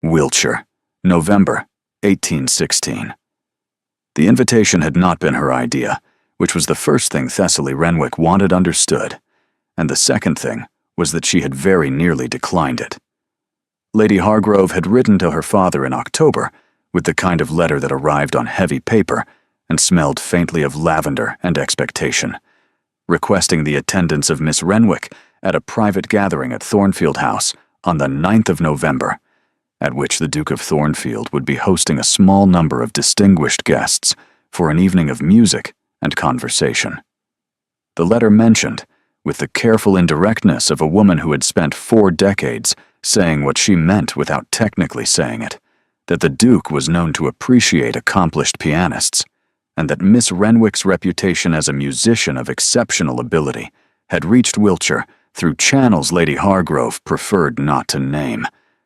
Wiltshire, November 1816. The invitation had not been her idea, which was the first thing Thessaly Renwick wanted understood, and the second thing was that she had very nearly declined it. Lady Hargrove had written to her father in October with the kind of letter that arrived on heavy paper and smelled faintly of lavender and expectation, requesting the attendance of Miss Renwick at a private gathering at Thornfield House on the 9th of November, at which the Duke of Thornfield would be hosting a small number of distinguished guests for an evening of music and conversation. The letter mentioned, with the careful indirectness of a woman who had spent 4 decades saying what she meant without technically saying it, that the Duke was known to appreciate accomplished pianists, and that Miss Renwick's reputation as a musician of exceptional ability had reached Wiltshire through channels Lady Hargrove preferred not to name,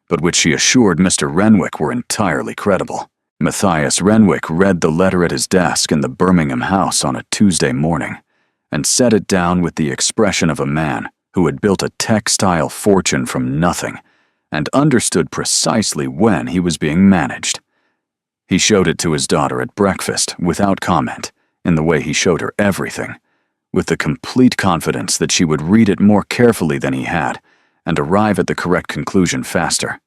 but which she assured Mr. Renwick were entirely credible. Matthias Renwick read the letter at his desk in the Birmingham house on a Tuesday morning, and set it down with the expression of a man who had built a textile fortune from nothing, and understood precisely when he was being managed. He showed it to his daughter at breakfast without comment, in the way he showed her everything, with the complete confidence that she would read it more carefully than he had, and arrive at the correct conclusion faster.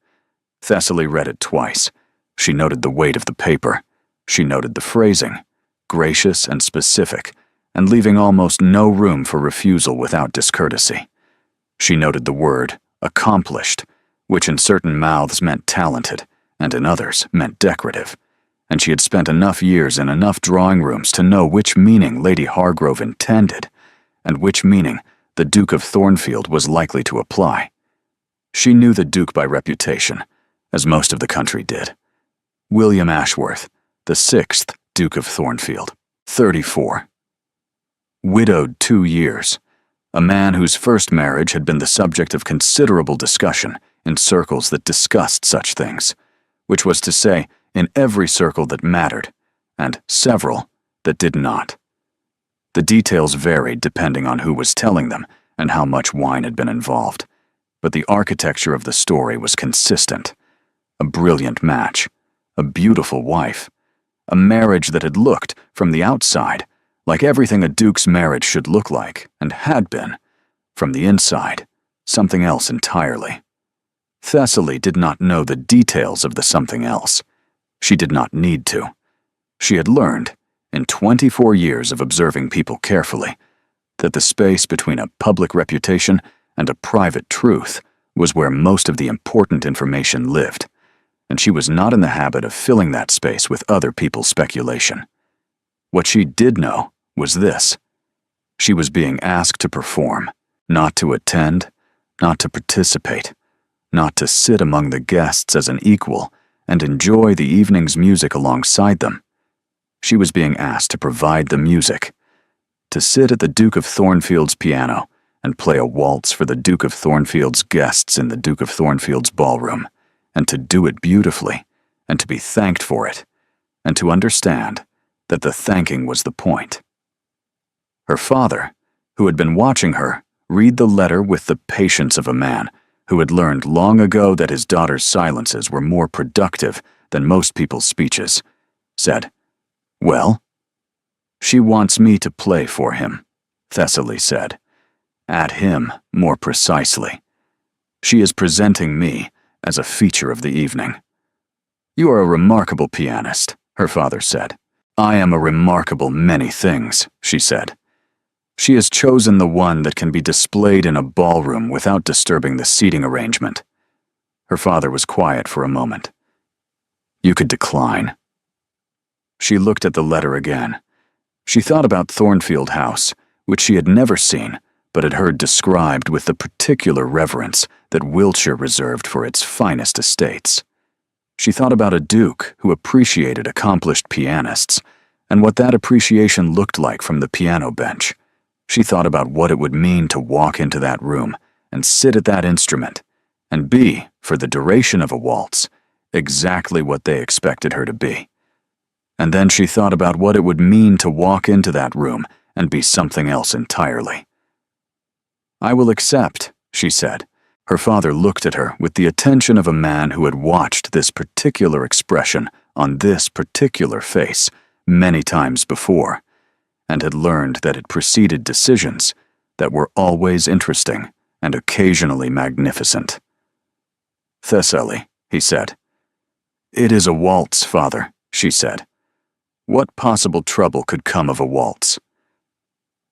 Thessaly read it twice. She noted the weight of the paper. She noted the phrasing, gracious and specific, and leaving almost no room for refusal without discourtesy. She noted the word, accomplished, which in certain mouths meant talented, and in others meant decorative, and she had spent enough years in enough drawing rooms to know which meaning Lady Hargrove intended, and which meaning the Duke of Thornfield was likely to apply. She knew the Duke by reputation, as most of the country did. William Ashworth, the 6th Duke of Thornfield, 34. Widowed 2 years, a man whose first marriage had been the subject of considerable discussion in circles that discussed such things, which was to say, in every circle that mattered, and several that did not. The details varied depending on who was telling them and how much wine had been involved, but the architecture of the story was consistent. A brilliant match, a beautiful wife, a marriage that had looked, from the outside, like everything a duke's marriage should look like, and had been, from the inside, something else entirely. Thessaly did not know the details of the something else. She did not need to. She had learned, in 24 years of observing people carefully, that the space between a public reputation and a private truth was where most of the important information lived, and she was not in the habit of filling that space with other people's speculation. What she did know was this: she was being asked to perform, not to attend, not to participate, not to sit among the guests as an equal and enjoy the evening's music alongside them. She was being asked to provide the music, to sit at the Duke of Thornfield's piano and play a waltz for the Duke of Thornfield's guests in the Duke of Thornfield's ballroom, and to do it beautifully, and to be thanked for it, and to understand that the thanking was the point. Her father, who had been watching her read the letter with the patience of a man who had learned long ago that his daughter's silences were more productive than most people's speeches, said, "Well?" "She wants me to play for him," Thessaly said. "At him, more precisely. She is presenting me as a feature of the evening." "You are a remarkable pianist," her father said. "I am a remarkable many things," she said. "She has chosen the one that can be displayed in a ballroom without disturbing the seating arrangement." Her father was quiet for a moment. "You could decline." She looked at the letter again. She thought about Thornfield House, which she had never seen, but had heard described with the particular reverence that Wiltshire reserved for its finest estates. She thought about a duke who appreciated accomplished pianists, and what that appreciation looked like from the piano bench. She thought about what it would mean to walk into that room and sit at that instrument and be, for the duration of a waltz, exactly what they expected her to be. And then she thought about what it would mean to walk into that room and be something else entirely. "I will accept," she said, Her father looked at her with the attention of a man who had watched this particular expression on this particular face many times before, and had learned that it preceded decisions that were always interesting and occasionally magnificent. "Thessaly," he said. "It is a waltz, father," she said. What possible trouble could come of a waltz?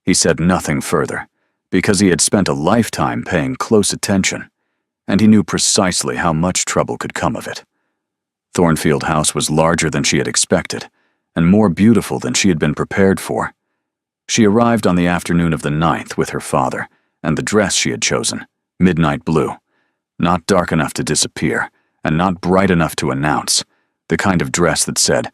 He said nothing further, because he had spent a lifetime paying close attention, and he knew precisely how much trouble could come of it. Thornfield House was larger than she had expected, and more beautiful than she had been prepared for. She arrived on the afternoon of the 9th with her father, and the dress she had chosen, midnight blue, not dark enough to disappear, and not bright enough to announce, the kind of dress that said,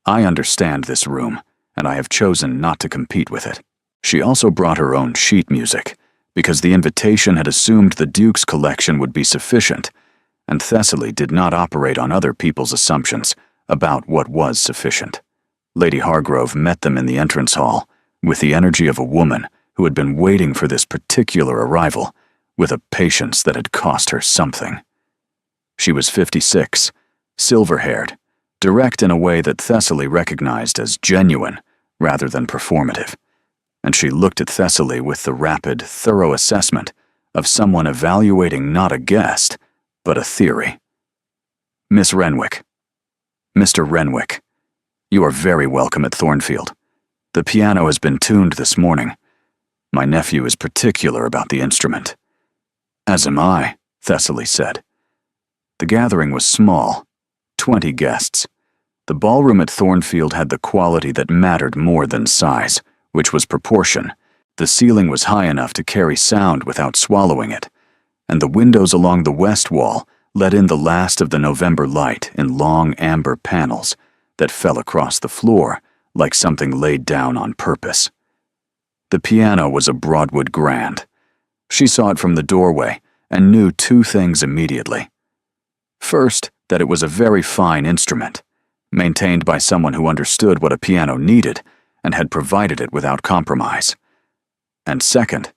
"I understand this room, and I have chosen not to compete with it." She also brought her own sheet music, because the invitation had assumed the Duke's collection would be sufficient, and Thessaly did not operate on other people's assumptions about what was sufficient. Lady Hargrove met them in the entrance hall, with the energy of a woman who had been waiting for this particular arrival, with a patience that had cost her something. She was 56, silver-haired, direct in a way that Thessaly recognized as genuine rather than performative, and she looked at Thessaly with the rapid, thorough assessment of someone evaluating not a guest, but a theory. "Miss Renwick. Mr. Renwick, you are very welcome at Thornfield. The piano has been tuned this morning. My nephew is particular about the instrument." "As am I," Thessaly said. The gathering was small, 20 guests. The ballroom at Thornfield had the quality that mattered more than size, which was proportion. The ceiling was high enough to carry sound without swallowing it, and the windows along the west wall let in the last of the November light in long amber panels that fell across the floor like something laid down on purpose. The piano was a Broadwood grand. She saw it from the doorway and knew two things immediately. First, that it was a very fine instrument, maintained by someone who understood what a piano needed and had provided it without compromise. And second,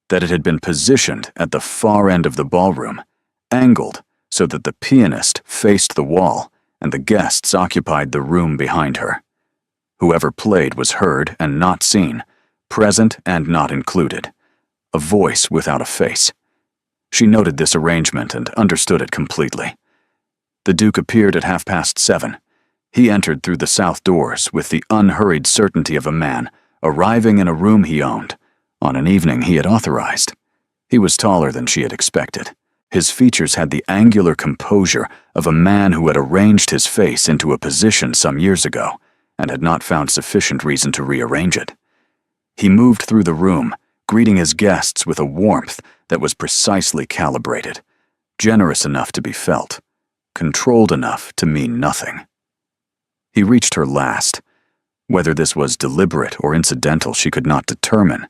that it had been positioned at the far end of the ballroom, angled so that the pianist faced the wall and the guests occupied the room behind her. Whoever played was heard and not seen, present and not included, a voice without a face. She noted this arrangement and understood it completely. The Duke appeared at 7:30. He entered through the south doors with the unhurried certainty of a man arriving in a room he owned, on an evening he had authorized. He was taller than she had expected. His features had the angular composure of a man who had arranged his face into a position some years ago and had not found sufficient reason to rearrange it. He moved through the room, greeting his guests with a warmth that was precisely calibrated, generous enough to be felt, controlled enough to mean nothing. He reached her last. Whether this was deliberate or incidental she could not determine,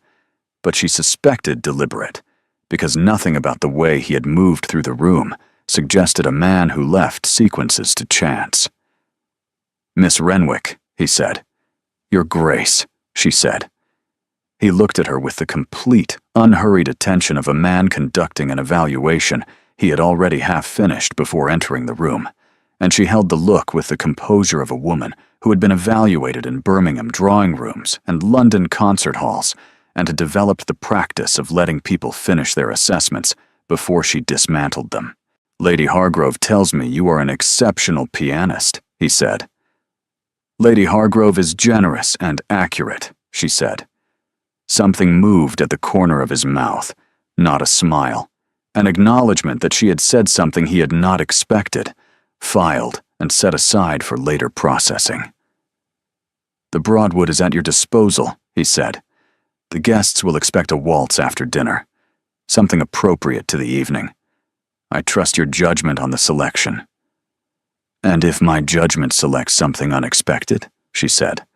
but she suspected deliberate, because nothing about the way he had moved through the room suggested a man who left sequences to chance. "Miss Renwick," he said. "Your Grace," she said. He looked at her with the complete, unhurried attention of a man conducting an evaluation he had already half finished before entering the room, and she held the look with the composure of a woman who had been evaluated in Birmingham drawing rooms and London concert halls and had developed the practice of letting people finish their assessments before she dismantled them. "Lady Hargrove tells me you are an exceptional pianist," he said. "Lady Hargrove is generous and accurate," she said. Something moved at the corner of his mouth, not a smile, an acknowledgement that she had said something he had not expected, filed and set aside for later processing. "The Broadwood is at your disposal," he said. "The guests will expect a waltz after dinner, something appropriate to the evening. I trust your judgment on the selection." "And if my judgment selects something unexpected?" she said.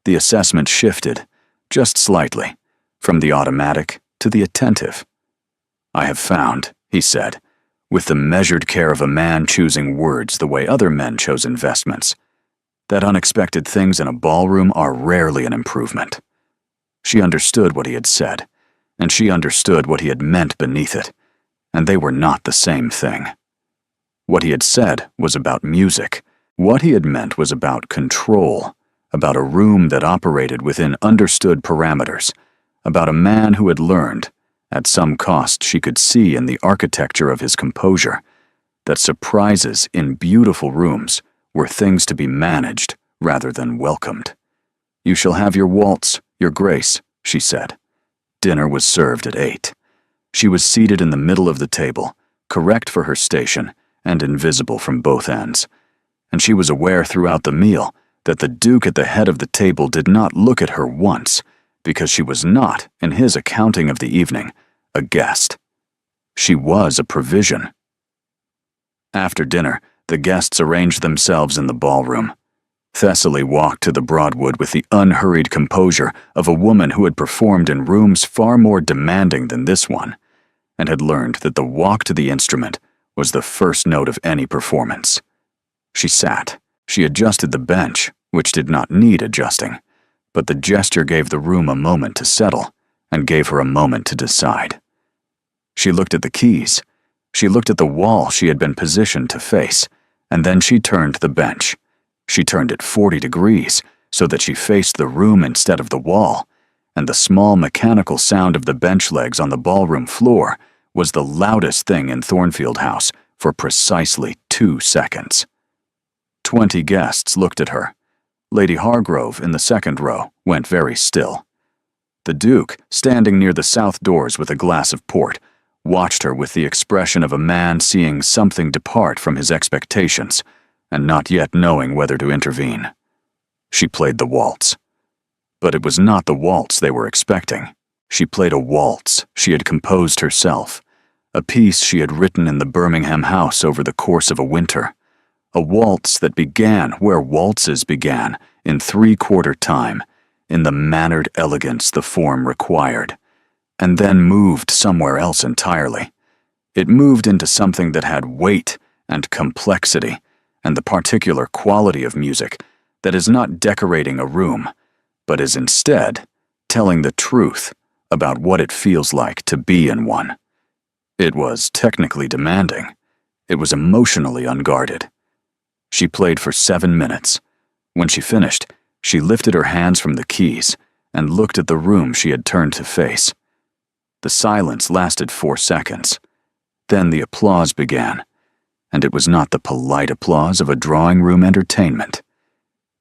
The assessment shifted, just slightly, from the automatic to the attentive. "I have found," he said, with the measured care of a man choosing words the way other men chose investments, "that unexpected things in a ballroom are rarely an improvement." She understood what he had said, and she understood what he had meant beneath it, and they were not the same thing. What he had said was about music. What he had meant was about control, about a room that operated within understood parameters, about a man who had learned, at some cost she could see in the architecture of his composure, that surprises in beautiful rooms were things to be managed rather than welcomed. "You shall have your waltz, your grace," she said. Dinner was served at 8. She was seated in the middle of the table, correct for her station and invisible from both ends, and she was aware throughout the meal that the Duke at the head of the table did not look at her once, because she was not, in his accounting of the evening, a guest. She was a provision. After dinner, the guests arranged themselves in the ballroom. Thessaly walked to the Broadwood with the unhurried composure of a woman who had performed in rooms far more demanding than this one, and had learned that the walk to the instrument was the first note of any performance. She sat. She adjusted the bench, which did not need adjusting, but the gesture gave the room a moment to settle, and gave her a moment to decide. She looked at the keys. She looked at the wall she had been positioned to face, and then she turned the bench. She turned it 40 degrees so that she faced the room instead of the wall, and the small mechanical sound of the bench legs on the ballroom floor was the loudest thing in Thornfield House for precisely 2 seconds. 20 guests looked at her. Lady Hargrove, in the second row, went very still. The Duke, standing near the south doors with a glass of port, watched her with the expression of a man seeing something depart from his expectations, and not yet knowing whether to intervene. She played the waltz. But it was not the waltz they were expecting. She played a waltz she had composed herself, a piece she had written in the Birmingham house over the course of a winter, a waltz that began where waltzes began, in 3/4 time, in the mannered elegance the form required, and then moved somewhere else entirely. It moved into something that had weight and complexity, and the particular quality of music that is not decorating a room, but is instead telling the truth about what it feels like to be in one. It was technically demanding. It was emotionally unguarded. She played for 7 minutes. When she finished, she lifted her hands from the keys and looked at the room she had turned to face. The silence lasted 4 seconds. Then the applause began, and it was not the polite applause of a drawing-room entertainment.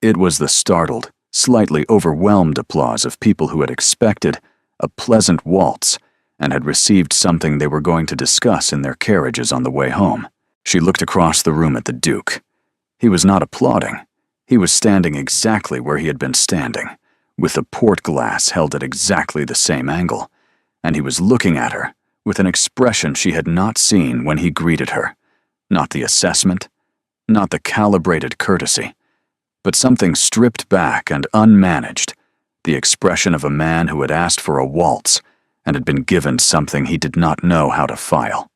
It was the startled, slightly overwhelmed applause of people who had expected a pleasant waltz and had received something they were going to discuss in their carriages on the way home. She looked across the room at the Duke. He was not applauding. He was standing exactly where he had been standing, with the port glass held at exactly the same angle, and he was looking at her with an expression she had not seen when he greeted her. Not the assessment, not the calibrated courtesy, but something stripped back and unmanaged, the expression of a man who had asked for a waltz and had been given something he did not know how to file.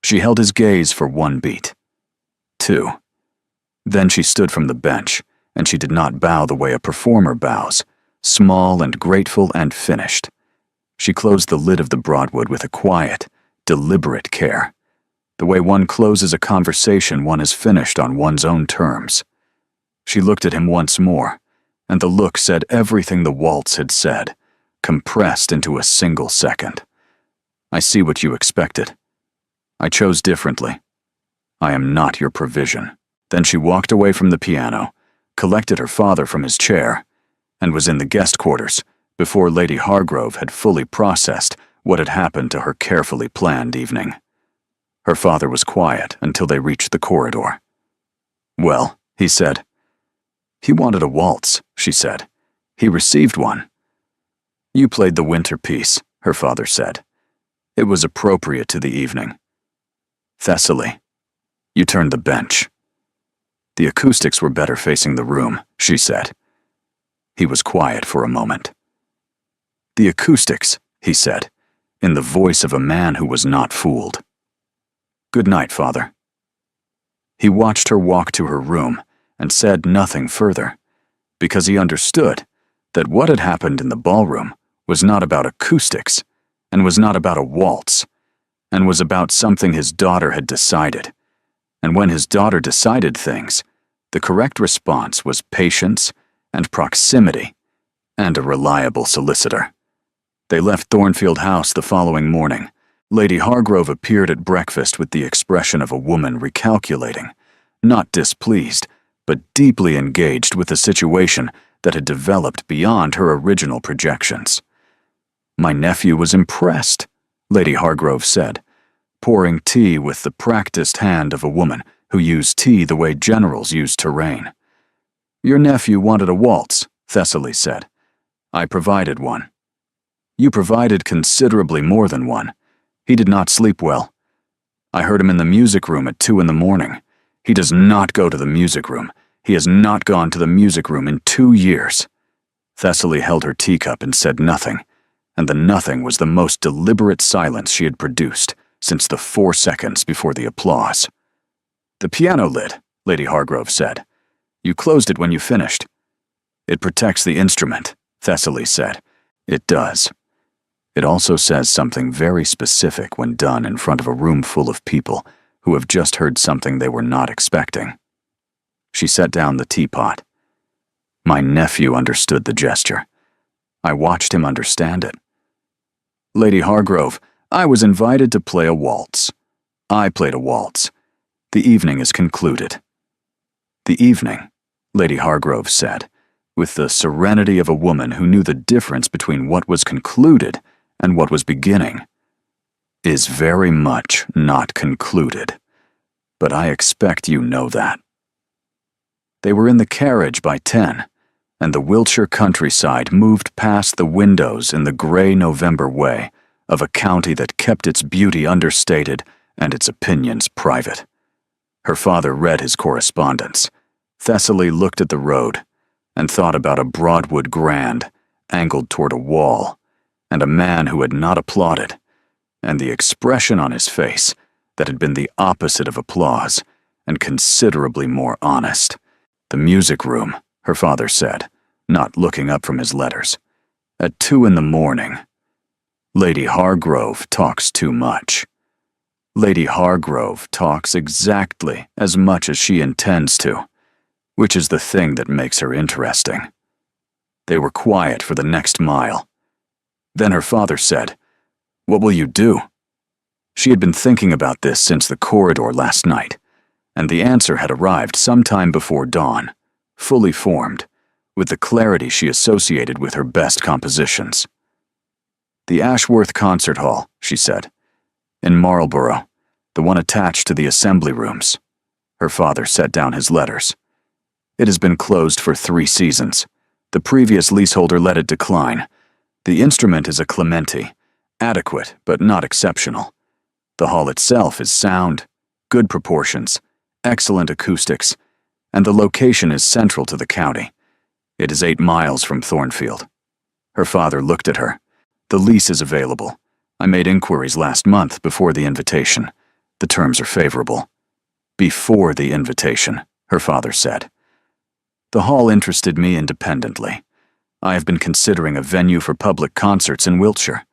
She held his gaze for 1 beat, 2. Then she stood from the bench, and she did not bow the way a performer bows, small and grateful and finished. She closed the lid of the Broadwood with a quiet, deliberate care, the way one closes a conversation one has finished on one's own terms. She looked at him once more, and the look said everything the waltz had said, compressed into a single second. "I see what you expected. I chose differently. I am not your provision." Then she walked away from the piano, collected her father from his chair, and was in the guest quarters before Lady Hargrove had fully processed what had happened to her carefully planned evening. Her father was quiet until they reached the corridor. "Well," he said. "He wanted a waltz," she said. "He received one." "You played the winter piece," her father said. "It was appropriate to the evening." "Thessaly, you turned the bench." "The acoustics were better facing the room," she said. He was quiet for a moment. "The acoustics," he said, in the voice of a man who was not fooled. "Good night, Father." He watched her walk to her room and said nothing further, because he understood that what had happened in the ballroom was not about acoustics and was not about a waltz, and was about something his daughter had decided. And when his daughter decided things, the correct response was patience and proximity and a reliable solicitor. They left Thornfield House the following morning. Lady Hargrove appeared at breakfast with the expression of a woman recalculating, not displeased, but deeply engaged with a situation that had developed beyond her original projections. "My nephew was impressed," Lady Hargrove said, pouring tea with the practiced hand of a woman who used tea the way generals use terrain. "Your nephew wanted a waltz," Thessaly said. "I provided one." "You provided considerably more than one. He did not sleep well. I heard him in the music room at 2 in the morning. He does not go to the music room. He has not gone to the music room in 2 years." Thessaly held her teacup and said nothing, and the nothing was the most deliberate silence she had produced since the 4 seconds before the applause. "The piano lid," Lady Hargrove said. "You closed it when you finished." "It protects the instrument," Thessaly said. "It does. It also says something very specific when done in front of a room full of people who have just heard something they were not expecting." She set down the teapot. My nephew understood the gesture. I watched him understand it. "Lady Hargrove, I was invited to play a waltz. I played a waltz. The evening is concluded." "The evening," Lady Hargrove said, with the serenity of a woman who knew the difference between what was concluded and what was beginning, "is very much not concluded. But I expect you know that." They were in the carriage by 10, and the Wiltshire countryside moved past the windows in the gray November way of a county that kept its beauty understated and its opinions private. Her father read his correspondence. Thessaly looked at the road and thought about a Broadwood Grand angled toward a wall, and a man who had not applauded, and the expression on his face that had been the opposite of applause and considerably more honest. "The music room," her father said, not looking up from his letters. "At 2 in the morning. Lady Hargrove talks too much. Lady Hargrove talks exactly as much as she intends to, which is the thing that makes her interesting." They were quiet for the next mile. Then her father said, "What will you do?" She had been thinking about this since the corridor last night, and the answer had arrived some time before dawn, fully formed, with the clarity she associated with her best compositions. "The Ashworth Concert Hall," she said, "in Marlborough, the one attached to the assembly rooms." Her father set down his letters. "It has been closed for 3 seasons. The previous leaseholder let it decline. The instrument is a Clementi, adequate but not exceptional. The hall itself is sound, good proportions, excellent acoustics, and the location is central to the county. It is 8 miles from Thornfield." Her father looked at her. "The lease is available. I made inquiries last month before the invitation. The terms are favorable." "Before the invitation," her father said. "The hall interested me independently. I have been considering a venue for public concerts in Wiltshire.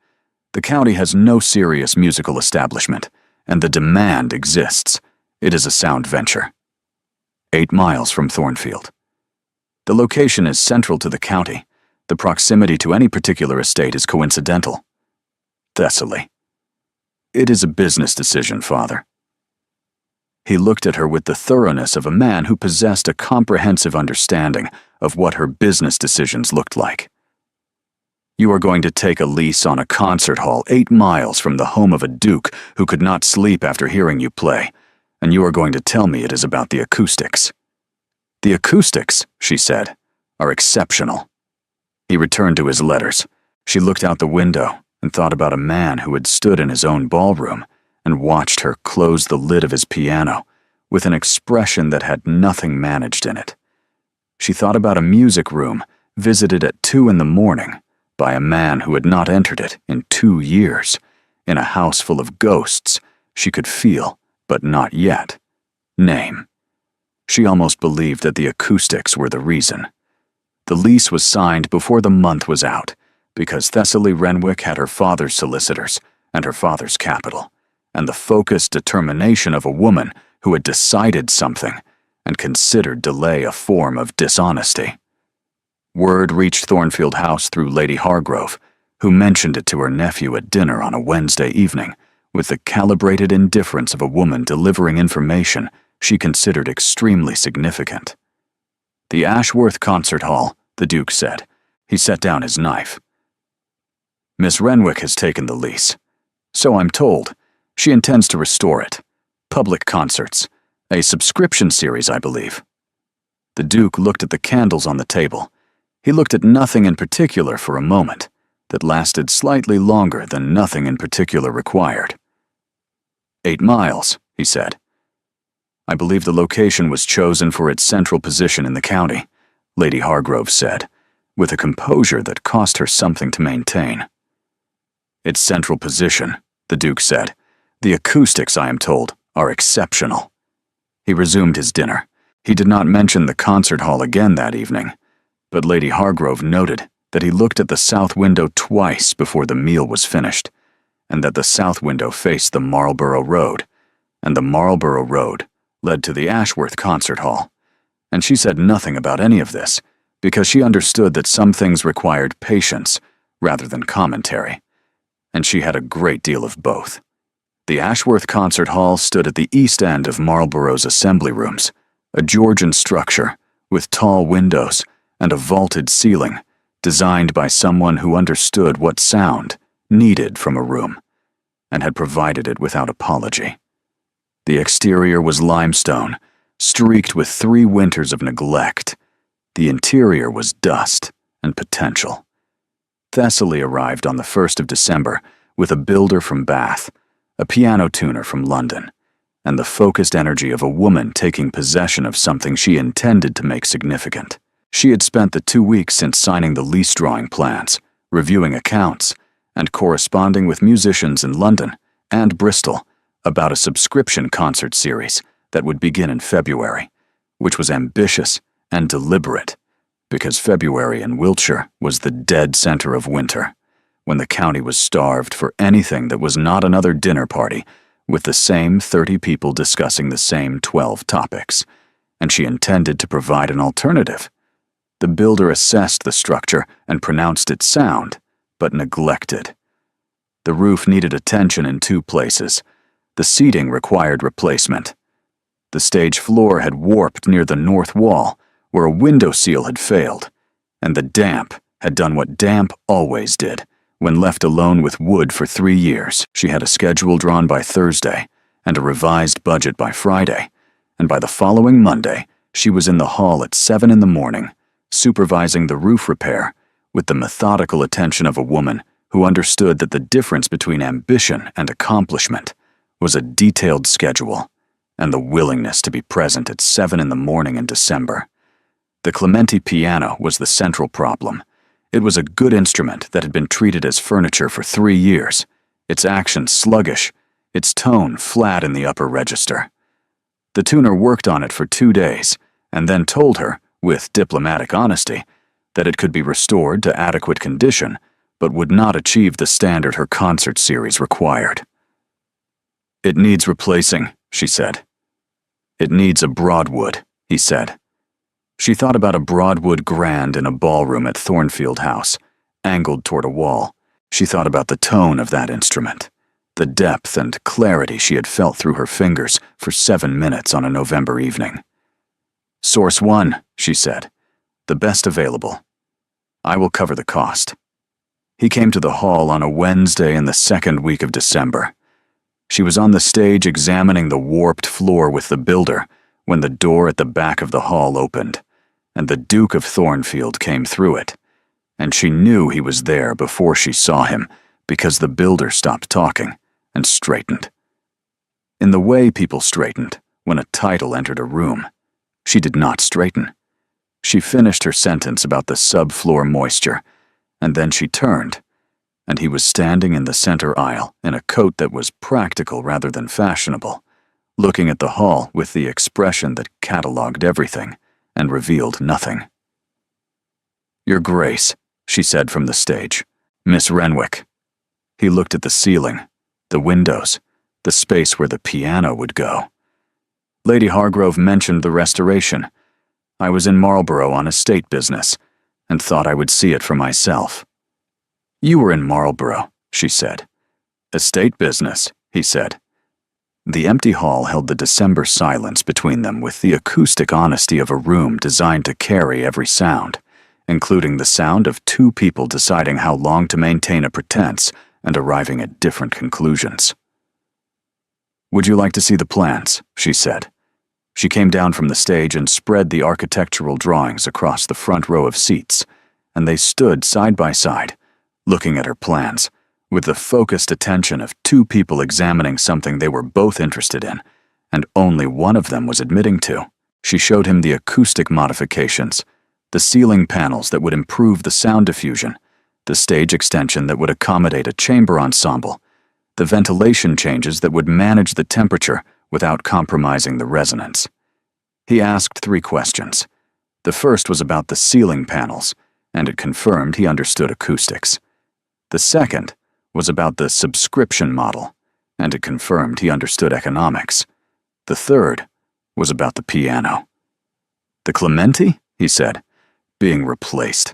The county has no serious musical establishment, and the demand exists. It is a sound venture." 8 miles from Thornfield. "The location is central to the county. The proximity to any particular estate is coincidental." Thessaly. "It is a business decision, father." He looked at her with the thoroughness of a man who possessed a comprehensive understanding of what her business decisions looked like. "You are going to take a lease on a concert hall 8 miles from the home of a duke who could not sleep after hearing you play, and you are going to tell me it is about the acoustics." "The acoustics," she said, "are exceptional." He returned to his letters. She looked out the window and thought about a man who had stood in his own ballroom and watched her close the lid of his piano with an expression that had nothing managed in it. She thought about a music room visited at 2 in the morning by a man who had not entered it in 2 years, in a house full of ghosts she could feel but not yet name. She almost believed that the acoustics were the reason. The lease was signed before the month was out, because Thessaly Renwick had her father's solicitors and her father's capital, and the focused determination of a woman who had decided something and considered delay a form of dishonesty. Word reached Thornfield House through Lady Hargrove, who mentioned it to her nephew at dinner on a Wednesday evening with the calibrated indifference of a woman delivering information she considered extremely significant. "The Ashworth Concert Hall," the Duke said. He set down his knife. "Miss Renwick has taken the lease. So I'm told. She intends to restore it. Public concerts. A subscription series, I believe." The Duke looked at the candles on the table. He looked at nothing in particular for a moment that lasted slightly longer than nothing in particular required. 8 miles, he said. "I believe the location was chosen for its central position in the county," Lady Hargrove said, with a composure that cost her something to maintain. "Its central position," the Duke said. "The acoustics, I am told, are exceptional." He resumed his dinner. He did not mention the concert hall again that evening, but Lady Hargrove noted that he looked at the south window twice before the meal was finished, and that the south window faced the Marlborough Road, and the Marlborough Road led to the Ashworth Concert Hall. And she said nothing about any of this, because she understood that some things required patience rather than commentary, and she had a great deal of both. The Ashworth Concert Hall stood at the east end of Marlborough's assembly rooms, a Georgian structure with tall windows and a vaulted ceiling, designed by someone who understood what sound needed from a room, and had provided it without apology. The exterior was limestone, streaked with 3 winters of neglect. The interior was dust and potential. Thessaly arrived on the 1st of December with a builder from Bath, a piano tuner from London, and the focused energy of a woman taking possession of something she intended to make significant. She had spent the 2 weeks since signing the lease drawing plans, reviewing accounts, and corresponding with musicians in London and Bristol about a subscription concert series that would begin in February, which was ambitious and deliberate, because February in Wiltshire was the dead center of winter, when the county was starved for anything that was not another dinner party with the same 30 people discussing the same 12 topics, and she intended to provide an alternative. The builder assessed the structure and pronounced it sound, but neglected. The roof needed attention in 2 places. The seating required replacement. The stage floor had warped near the north wall, where a window seal had failed, and the damp had done what damp always did. When left alone with wood for 3 years, she had a schedule drawn by Thursday and a revised budget by Friday, and by the following Monday, she was in the hall at 7 in the morning, supervising the roof repair with the methodical attention of a woman who understood that the difference between ambition and accomplishment was a detailed schedule and the willingness to be present at 7 in the morning in December. The Clementi piano was the central problem. It was a good instrument that had been treated as furniture for 3 years, its action sluggish, its tone flat in the upper register. The tuner worked on it for 2 days and then told her, with diplomatic honesty, that it could be restored to adequate condition, but would not achieve the standard her concert series required. "It needs replacing," she said. "It needs a Broadwood," he said. She thought about a Broadwood grand in a ballroom at Thornfield House, angled toward a wall. She thought about the tone of that instrument, the depth and clarity she had felt through her fingers for 7 minutes on a November evening. "Source 1, she said. "The best available. I will cover the cost." He came to the hall on a Wednesday in the 2nd week of December. She was on the stage examining the warped floor with the builder when the door at the back of the hall opened, and the Duke of Thornfield came through it, and she knew he was there before she saw him because the builder stopped talking and straightened. In the way people straightened when a title entered a room, she did not straighten. She finished her sentence about the subfloor moisture, and then she turned, and he was standing in the center aisle in a coat that was practical rather than fashionable, looking at the hall with the expression that catalogued everything and revealed nothing. "Your Grace," she said from the stage, "Miss Renwick." He looked at the ceiling, the windows, the space where the piano would go. Lady Hargrove mentioned the restoration. I was in Marlborough on estate business, and thought I would see it for myself. You were in Marlborough, she said. Estate business, he said. The empty hall held the December silence between them with the acoustic honesty of a room designed to carry every sound, including the sound of two people deciding how long to maintain a pretense and arriving at different conclusions. Would you like to see the plans? She said. She came down from the stage and spread the architectural drawings across the front row of seats, and they stood side by side, looking at her plans, with the focused attention of two people examining something they were both interested in, and only one of them was admitting to. She showed him the acoustic modifications, the ceiling panels that would improve the sound diffusion, the stage extension that would accommodate a chamber ensemble, the ventilation changes that would manage the temperature without compromising the resonance. He asked 3 questions. The first was about the ceiling panels, and it confirmed he understood acoustics. The second was about the subscription model, and it confirmed he understood economics. The third was about the piano. The Clementi, he said, being replaced.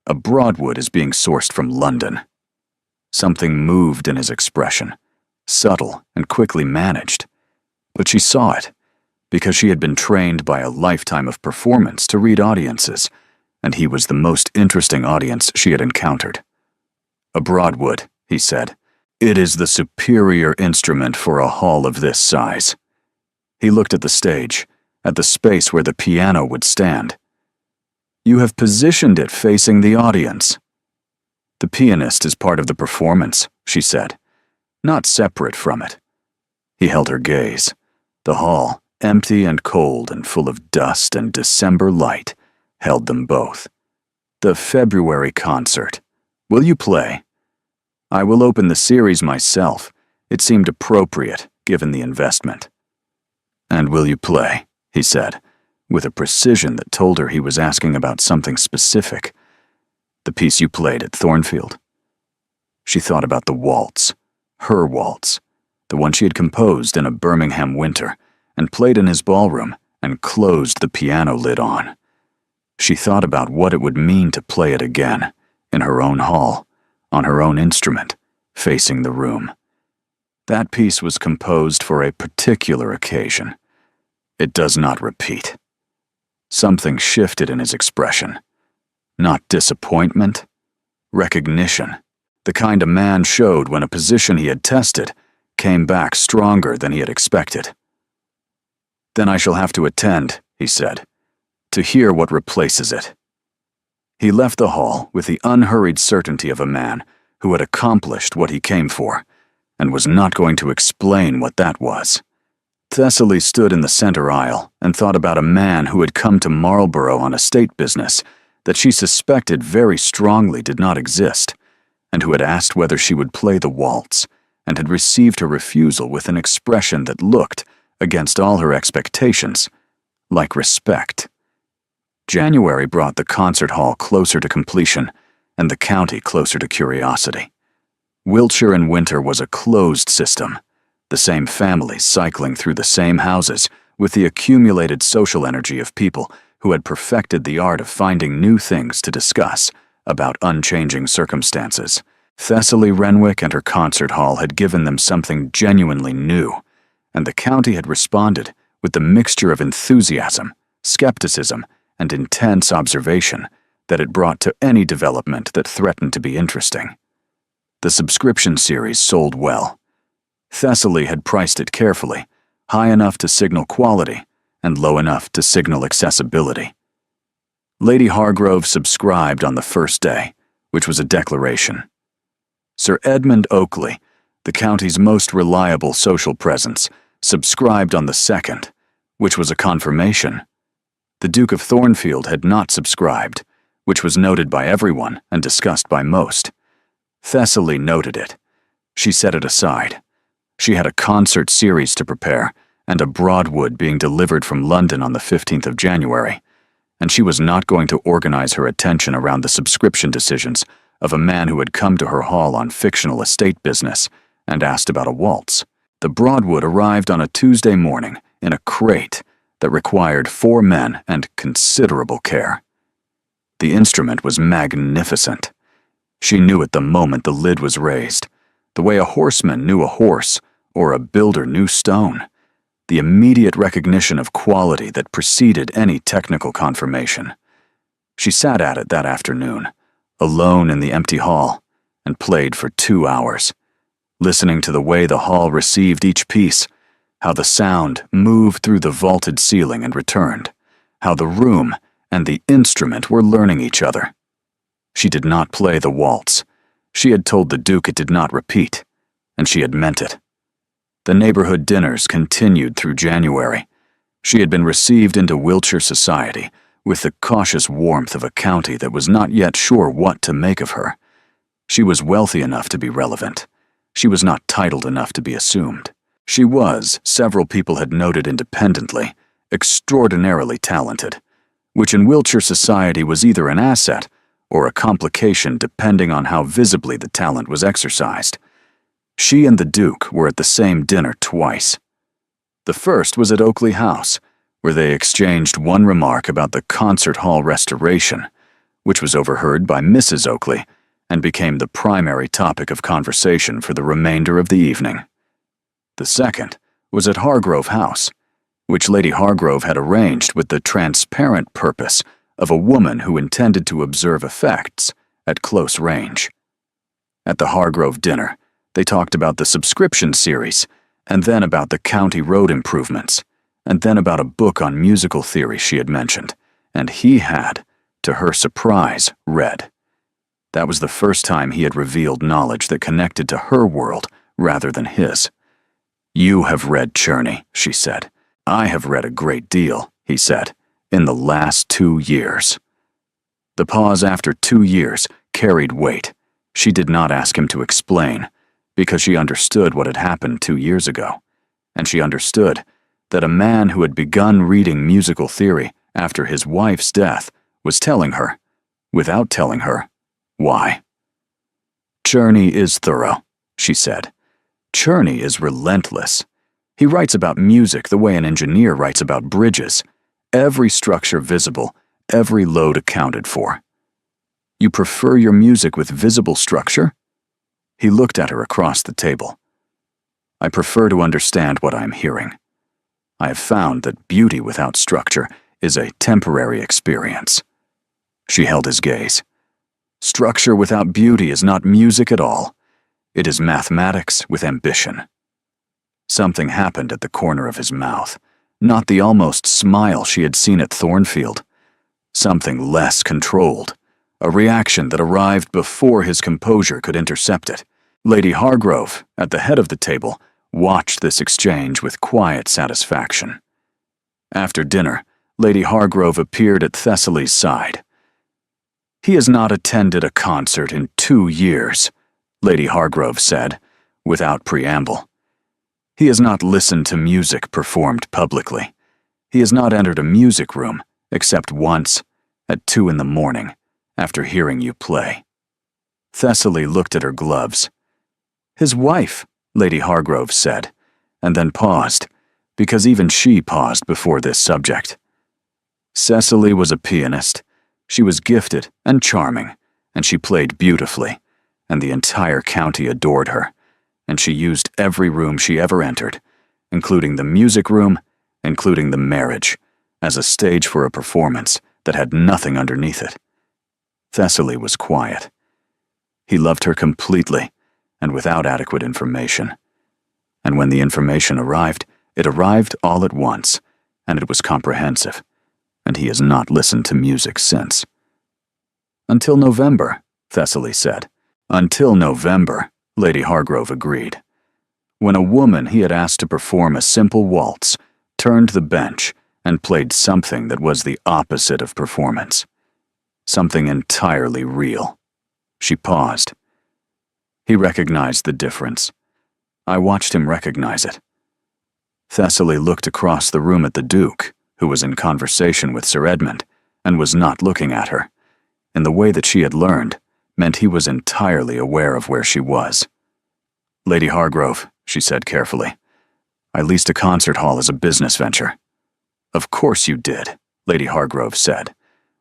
A Broadwood is being sourced from London. Something moved in his expression, subtle and quickly managed. But she saw it, because she had been trained by a lifetime of performance to read audiences, and he was the most interesting audience she had encountered. A Broadwood, he said. It is the superior instrument for a hall of this size. He looked at the stage, at the space where the piano would stand. You have positioned it facing the audience. The pianist is part of the performance, she said, not separate from it. He held her gaze. The hall, empty and cold and full of dust and December light, held them both. The February concert. Will you play? I will open the series myself. It seemed appropriate, given the investment. And will you play? He said, with a precision that told her he was asking about something specific. The piece you played at Thornfield. She thought about the waltz, her waltz, the one she had composed in a Birmingham winter, and played in his ballroom, and closed the piano lid on. She thought about what it would mean to play it again, in her own hall, on her own instrument, facing the room. That piece was composed for a particular occasion. It does not repeat. Something shifted in his expression. Not disappointment, recognition, the kind a man showed when a position he had tested came back stronger than he had expected. Then I shall have to attend, he said, to hear what replaces it. He left the hall with the unhurried certainty of a man who had accomplished what he came for, and was not going to explain what that was. Thessaly stood in the center aisle and thought about a man who had come to Marlborough on estate business that she suspected very strongly did not exist, and who had asked whether she would play the waltz, and had received her refusal with an expression that looked, against all her expectations, like respect. January brought the concert hall closer to completion, and the county closer to curiosity. Wiltshire in winter was a closed system, the same families cycling through the same houses with the accumulated social energy of people who had perfected the art of finding new things to discuss about unchanging circumstances. Thessaly Renwick and her concert hall had given them something genuinely new, and the county had responded with the mixture of enthusiasm, skepticism, and intense observation that it brought to any development that threatened to be interesting. The subscription series sold well. Thessaly had priced it carefully, high enough to signal quality and low enough to signal accessibility. Lady Hargrove subscribed on the first day, which was a declaration. Sir Edmund Oakley, the county's most reliable social presence, subscribed on the second, which was a confirmation. The Duke of Thornfield had not subscribed, which was noted by everyone and discussed by most. Thessaly noted it. She set it aside. She had a concert series to prepare, and a Broadwood being delivered from London on the 15th of January, and she was not going to organize her attention around the subscription decisions of a man who had come to her hall on fictional estate business and asked about a waltz. The Broadwood arrived on a Tuesday morning in a crate that required 4 men and considerable care. The instrument was magnificent. She knew it the moment the lid was raised, the way a horseman knew a horse or a builder knew stone, the immediate recognition of quality that preceded any technical confirmation. She sat at it that afternoon, alone in the empty hall, and played for 2 hours, listening to the way the hall received each piece, how the sound moved through the vaulted ceiling and returned, how the room and the instrument were learning each other. She did not play the waltz. She had told the Duke it did not repeat, and she had meant it. The neighborhood dinners continued through January. She had been received into Wiltshire society with the cautious warmth of a county that was not yet sure what to make of her. She was wealthy enough to be relevant. She was not titled enough to be assumed. She was, several people had noted independently, extraordinarily talented, which in Wiltshire society was either an asset or a complication depending on how visibly the talent was exercised. She and the Duke were at the same dinner twice. The first was at Oakley House, where they exchanged one remark about the concert hall restoration, which was overheard by Mrs. Oakley and became the primary topic of conversation for the remainder of the evening. The second was at Hargrove House, which Lady Hargrove had arranged with the transparent purpose of a woman who intended to observe effects at close range. At the Hargrove dinner, they talked about the subscription series, and then about the county road improvements, and then about a book on musical theory she had mentioned, and he had, to her surprise, read. That was the first time he had revealed knowledge that connected to her world rather than his. "You have read Czerny," she said. "I have read a great deal," he said, "in the last 2 years." The pause after 2 years carried weight. She did not ask him to explain, because she understood what had happened 2 years ago, and she understood that a man who had begun reading musical theory after his wife's death was telling her, without telling her, why. "Czerny is thorough," she said. "Czerny is relentless. He writes about music the way an engineer writes about bridges, every structure visible, every load accounted for." "You prefer your music with visible structure?" He looked at her across the table. "I prefer to understand what I am hearing. I have found that beauty without structure is a temporary experience." She held his gaze. "Structure without beauty is not music at all. It is mathematics with ambition." Something happened at the corner of his mouth, not the almost smile she had seen at Thornfield. Something less controlled, a reaction that arrived before his composure could intercept it. Lady Hargrove, at the head of the table, watched this exchange with quiet satisfaction. After dinner, Lady Hargrove appeared at Thessaly's side. "He has not attended a concert in 2 years," Lady Hargrove said, without preamble. "He has not listened to music performed publicly. He has not entered a music room, except once, at 2 in the morning, after hearing you play." Thessaly looked at her gloves. "His wife," Lady Hargrove said, and then paused, because even she paused before this subject. Cecily was a pianist. She was gifted and charming, and she played beautifully, and the entire county adored her, and she used every room she ever entered, including the music room, including the marriage, as a stage for a performance that had nothing underneath it. Thessaly was quiet. He loved her completely, and without adequate information. And when the information arrived, it arrived all at once, and it was comprehensive, and he has not listened to music since. "Until November," Thessaly said. "Until November," Lady Hargrove agreed. When a woman he had asked to perform a simple waltz turned the bench and played something that was the opposite of performance. Something entirely real. She paused. He recognized the difference. I watched him recognize it. Thessaly looked across the room at the Duke, who was in conversation with Sir Edmund, and was not looking at her, in the way that she had learned meant he was entirely aware of where she was. "Lady Hargrove," she said carefully, I leased a concert hall as a business venture." "Of course you did," Lady Hargrove said,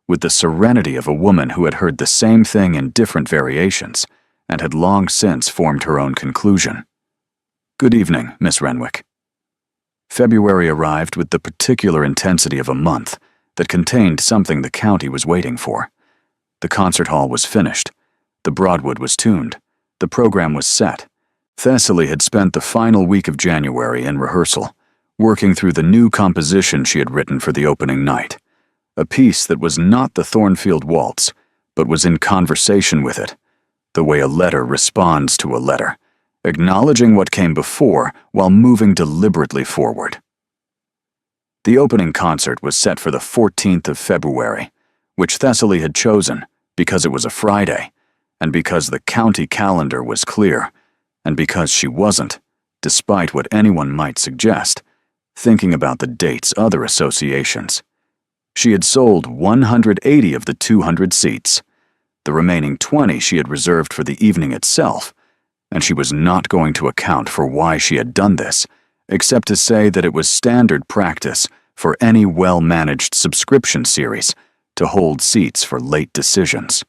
with the serenity of a woman who had heard the same thing in different variations and had long since formed her own conclusion. "Good evening, Miss Renwick." February arrived with the particular intensity of a month that contained something the county was waiting for. The concert hall was finished. The Broadwood was tuned. The program was set. Thessaly had spent the final week of January in rehearsal, working through the new composition she had written for the opening night, a piece that was not the Thornfield Waltz, but was in conversation with it, the way a letter responds to a letter, acknowledging what came before while moving deliberately forward. The opening concert was set for the 14th of February, which Thessaly had chosen because it was a Friday, and because the county calendar was clear, and because she wasn't, despite what anyone might suggest, thinking about the date's other associations. She had sold 180 of the 200 seats. The remaining 20 she had reserved for the evening itself, and she was not going to account for why she had done this, except to say that it was standard practice for any well-managed subscription series to hold seats for late decisions.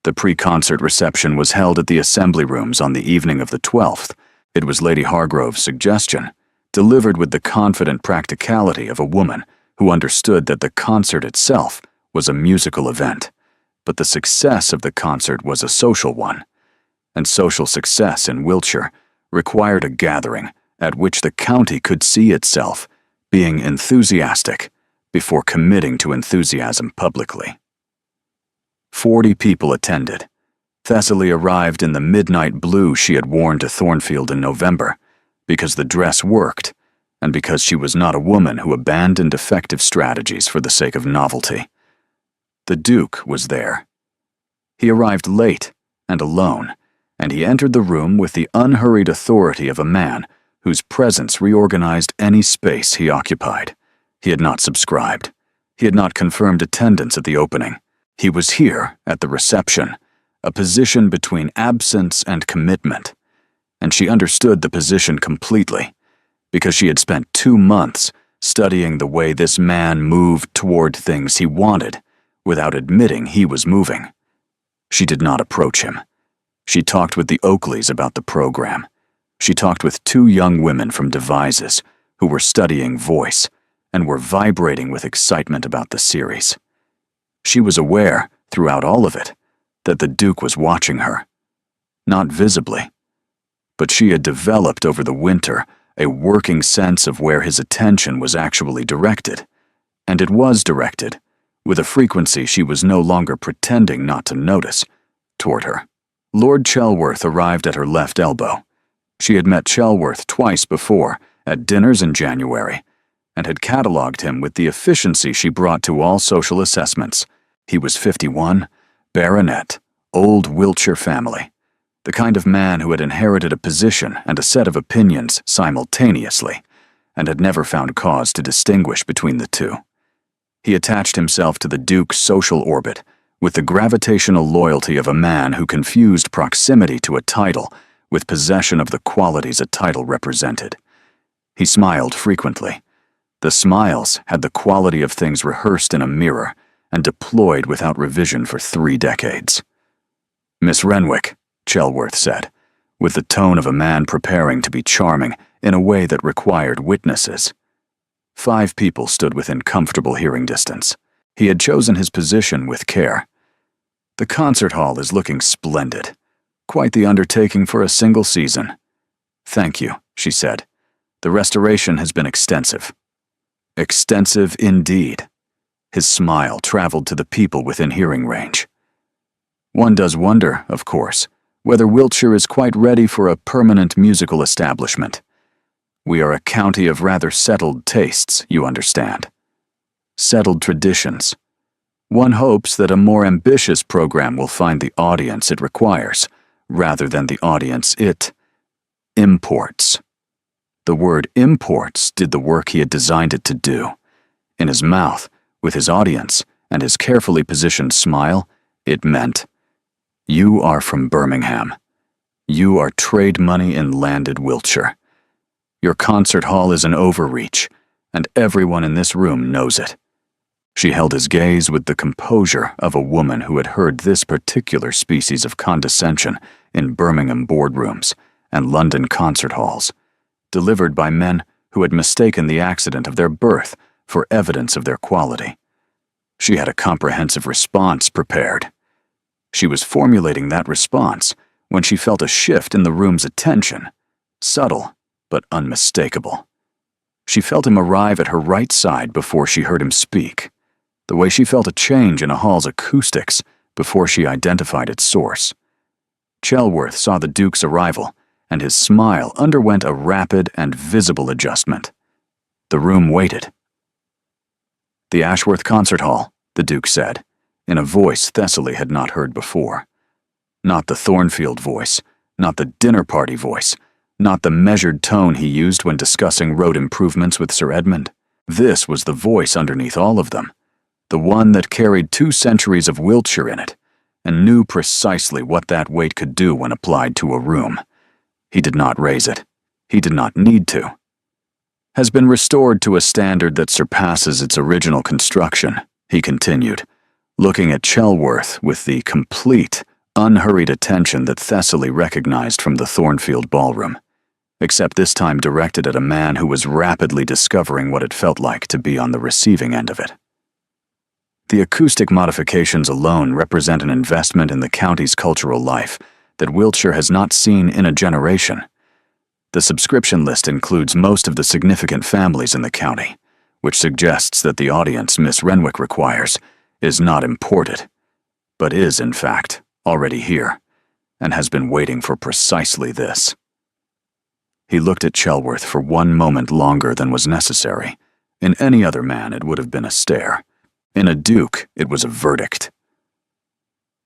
The pre-concert reception was held at the Assembly Rooms on the evening of the 12th. It was Lady Hargrove's suggestion, delivered with the confident practicality of a woman who understood that the concert itself was a musical event, but the success of the concert was a social one, and social success in Wiltshire required a gathering at which the county could see itself being enthusiastic before committing to enthusiasm publicly. 40 people attended. Thessaly arrived in the midnight blue she had worn to Thornfield in November, because the dress worked, and because she was not a woman who abandoned effective strategies for the sake of novelty. The Duke was there. He arrived late and alone, and he entered the room with the unhurried authority of a man whose presence reorganized any space he occupied. He had not subscribed. He had not confirmed attendance at the opening. He was here at the reception, a position between absence and commitment, and she understood the position completely, because she had spent 2 months studying the way this man moved toward things he wanted without admitting he was moving. She did not approach him. She talked with the Oakleys about the program. She talked with 2 young women from Devizes who were studying voice and were vibrating with excitement about the series. She was aware, throughout all of it, that the Duke was watching her. Not visibly, but she had developed over the winter a working sense of where his attention was actually directed, and it was directed, with a frequency she was no longer pretending not to notice, toward her. Lord Chelworth arrived at her left elbow. She had met Chelworth twice before, at dinners in January, and had catalogued him with the efficiency she brought to all social assessments. He was 51, baronet, old Wiltshire family, the kind of man who had inherited a position and a set of opinions simultaneously, and had never found cause to distinguish between the two. He attached himself to the Duke's social orbit with the gravitational loyalty of a man who confused proximity to a title with possession of the qualities a title represented. He smiled frequently. The smiles had the quality of things rehearsed in a mirror and deployed without revision for 3 decades. "Miss Renwick," Chelworth said, with the tone of a man preparing to be charming in a way that required witnesses. 5 people stood within comfortable hearing distance. He had chosen his position with care. "The concert hall is looking splendid. Quite the undertaking for a single season." "Thank you," she said. "The restoration has been extensive." "Extensive indeed." His smile traveled to the people within hearing range. "One does wonder, of course, whether Wiltshire is quite ready for a permanent musical establishment. We are a county of rather settled tastes, you understand. Settled traditions. One hopes that a more ambitious program will find the audience it requires, rather than the audience it imports." The word imports did the work he had designed it to do. In his mouth, with his audience, and his carefully positioned smile, it meant, "You are from Birmingham. You are trade money in landed Wiltshire. Your concert hall is an overreach, and everyone in this room knows it." She held his gaze with the composure of a woman who had heard this particular species of condescension in Birmingham boardrooms and London concert halls, delivered by men who had mistaken the accident of their birth for evidence of their quality. She had a comprehensive response prepared. She was formulating that response when she felt a shift in the room's attention, subtle but unmistakable. She felt him arrive at her right side before she heard him speak, the way she felt a change in a hall's acoustics before she identified its source. Chelworth saw the Duke's arrival, and his smile underwent a rapid and visible adjustment. The room waited. "The Ashworth Concert Hall," the Duke said, in a voice Thessaly had not heard before. Not the Thornfield voice, not the dinner party voice, not the measured tone he used when discussing road improvements with Sir Edmund. This was the voice underneath all of them, the one that carried 2 centuries of Wiltshire in it, and knew precisely what that weight could do when applied to a room. He did not raise it. He did not need to. "Has been restored to a standard that surpasses its original construction," he continued, looking at Chelworth with the complete, unhurried attention that Thessaly recognized from the Thornfield ballroom, except this time directed at a man who was rapidly discovering what it felt like to be on the receiving end of it. "The acoustic modifications alone represent an investment in the county's cultural life that Wiltshire has not seen in a generation. The subscription list includes most of the significant families in the county, which suggests that the audience Miss Renwick requires is not imported, but is, in fact, already here, and has been waiting for precisely this." He looked at Chelworth for one moment longer than was necessary. In any other man, it would have been a stare. In a Duke, it was a verdict.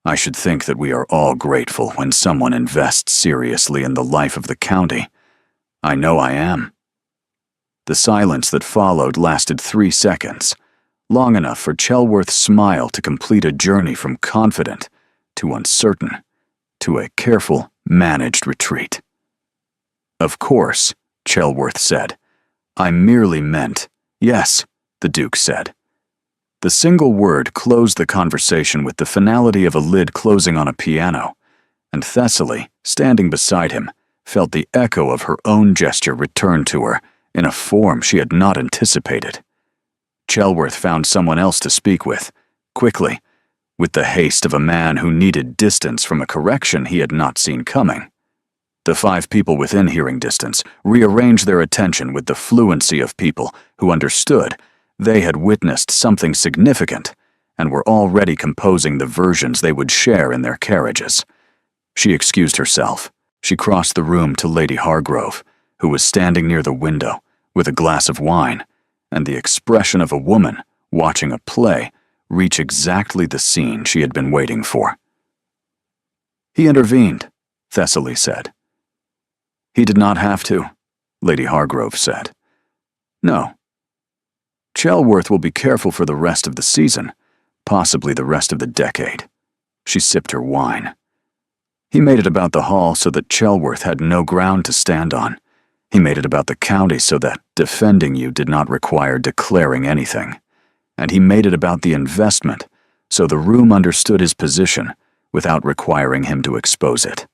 "I should think that we are all grateful when someone invests seriously in the life of the county. I know I am." The silence that followed lasted 3 seconds, long enough for Chelworth's smile to complete a journey from confident to uncertain to a careful, managed retreat. "Of course," Chelworth said. "I merely meant—" "Yes," the Duke said. The single word closed the conversation with the finality of a lid closing on a piano, and Thessaly, standing beside him, felt the echo of her own gesture return to her in a form she had not anticipated. Chelworth found someone else to speak with, quickly, with the haste of a man who needed distance from a correction he had not seen coming. The 5 people within hearing distance rearranged their attention with the fluency of people who understood they had witnessed something significant and were already composing the versions they would share in their carriages. She excused herself. She crossed the room to Lady Hargrove, who was standing near the window with a glass of wine, and the expression of a woman watching a play reach exactly the scene she had been waiting for. "He intervened," Thessaly said. "He did not have to," Lady Hargrove said. "No. Chelworth will be careful for the rest of the season, possibly the rest of the decade." She sipped her wine. "He made it about the hall so that Chelworth had no ground to stand on. He made it about the county so that defending you did not require declaring anything. And he made it about the investment so the room understood his position without requiring him to expose it."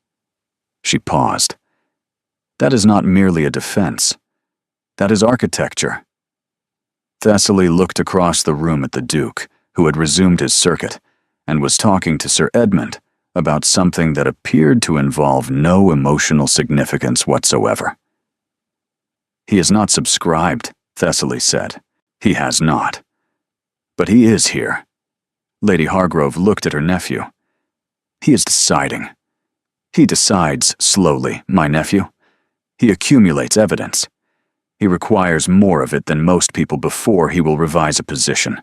She paused. "That is not merely a defense. That is architecture." Thessaly looked across the room at the Duke, who had resumed his circuit, and was talking to Sir Edmund about something that appeared to involve no emotional significance whatsoever. "He has not subscribed," Thessaly said. "He has not. But he is here." Lady Hargrove looked at her nephew. "He is deciding. He decides slowly, my nephew. He accumulates evidence. He requires more of it than most people before he will revise a position."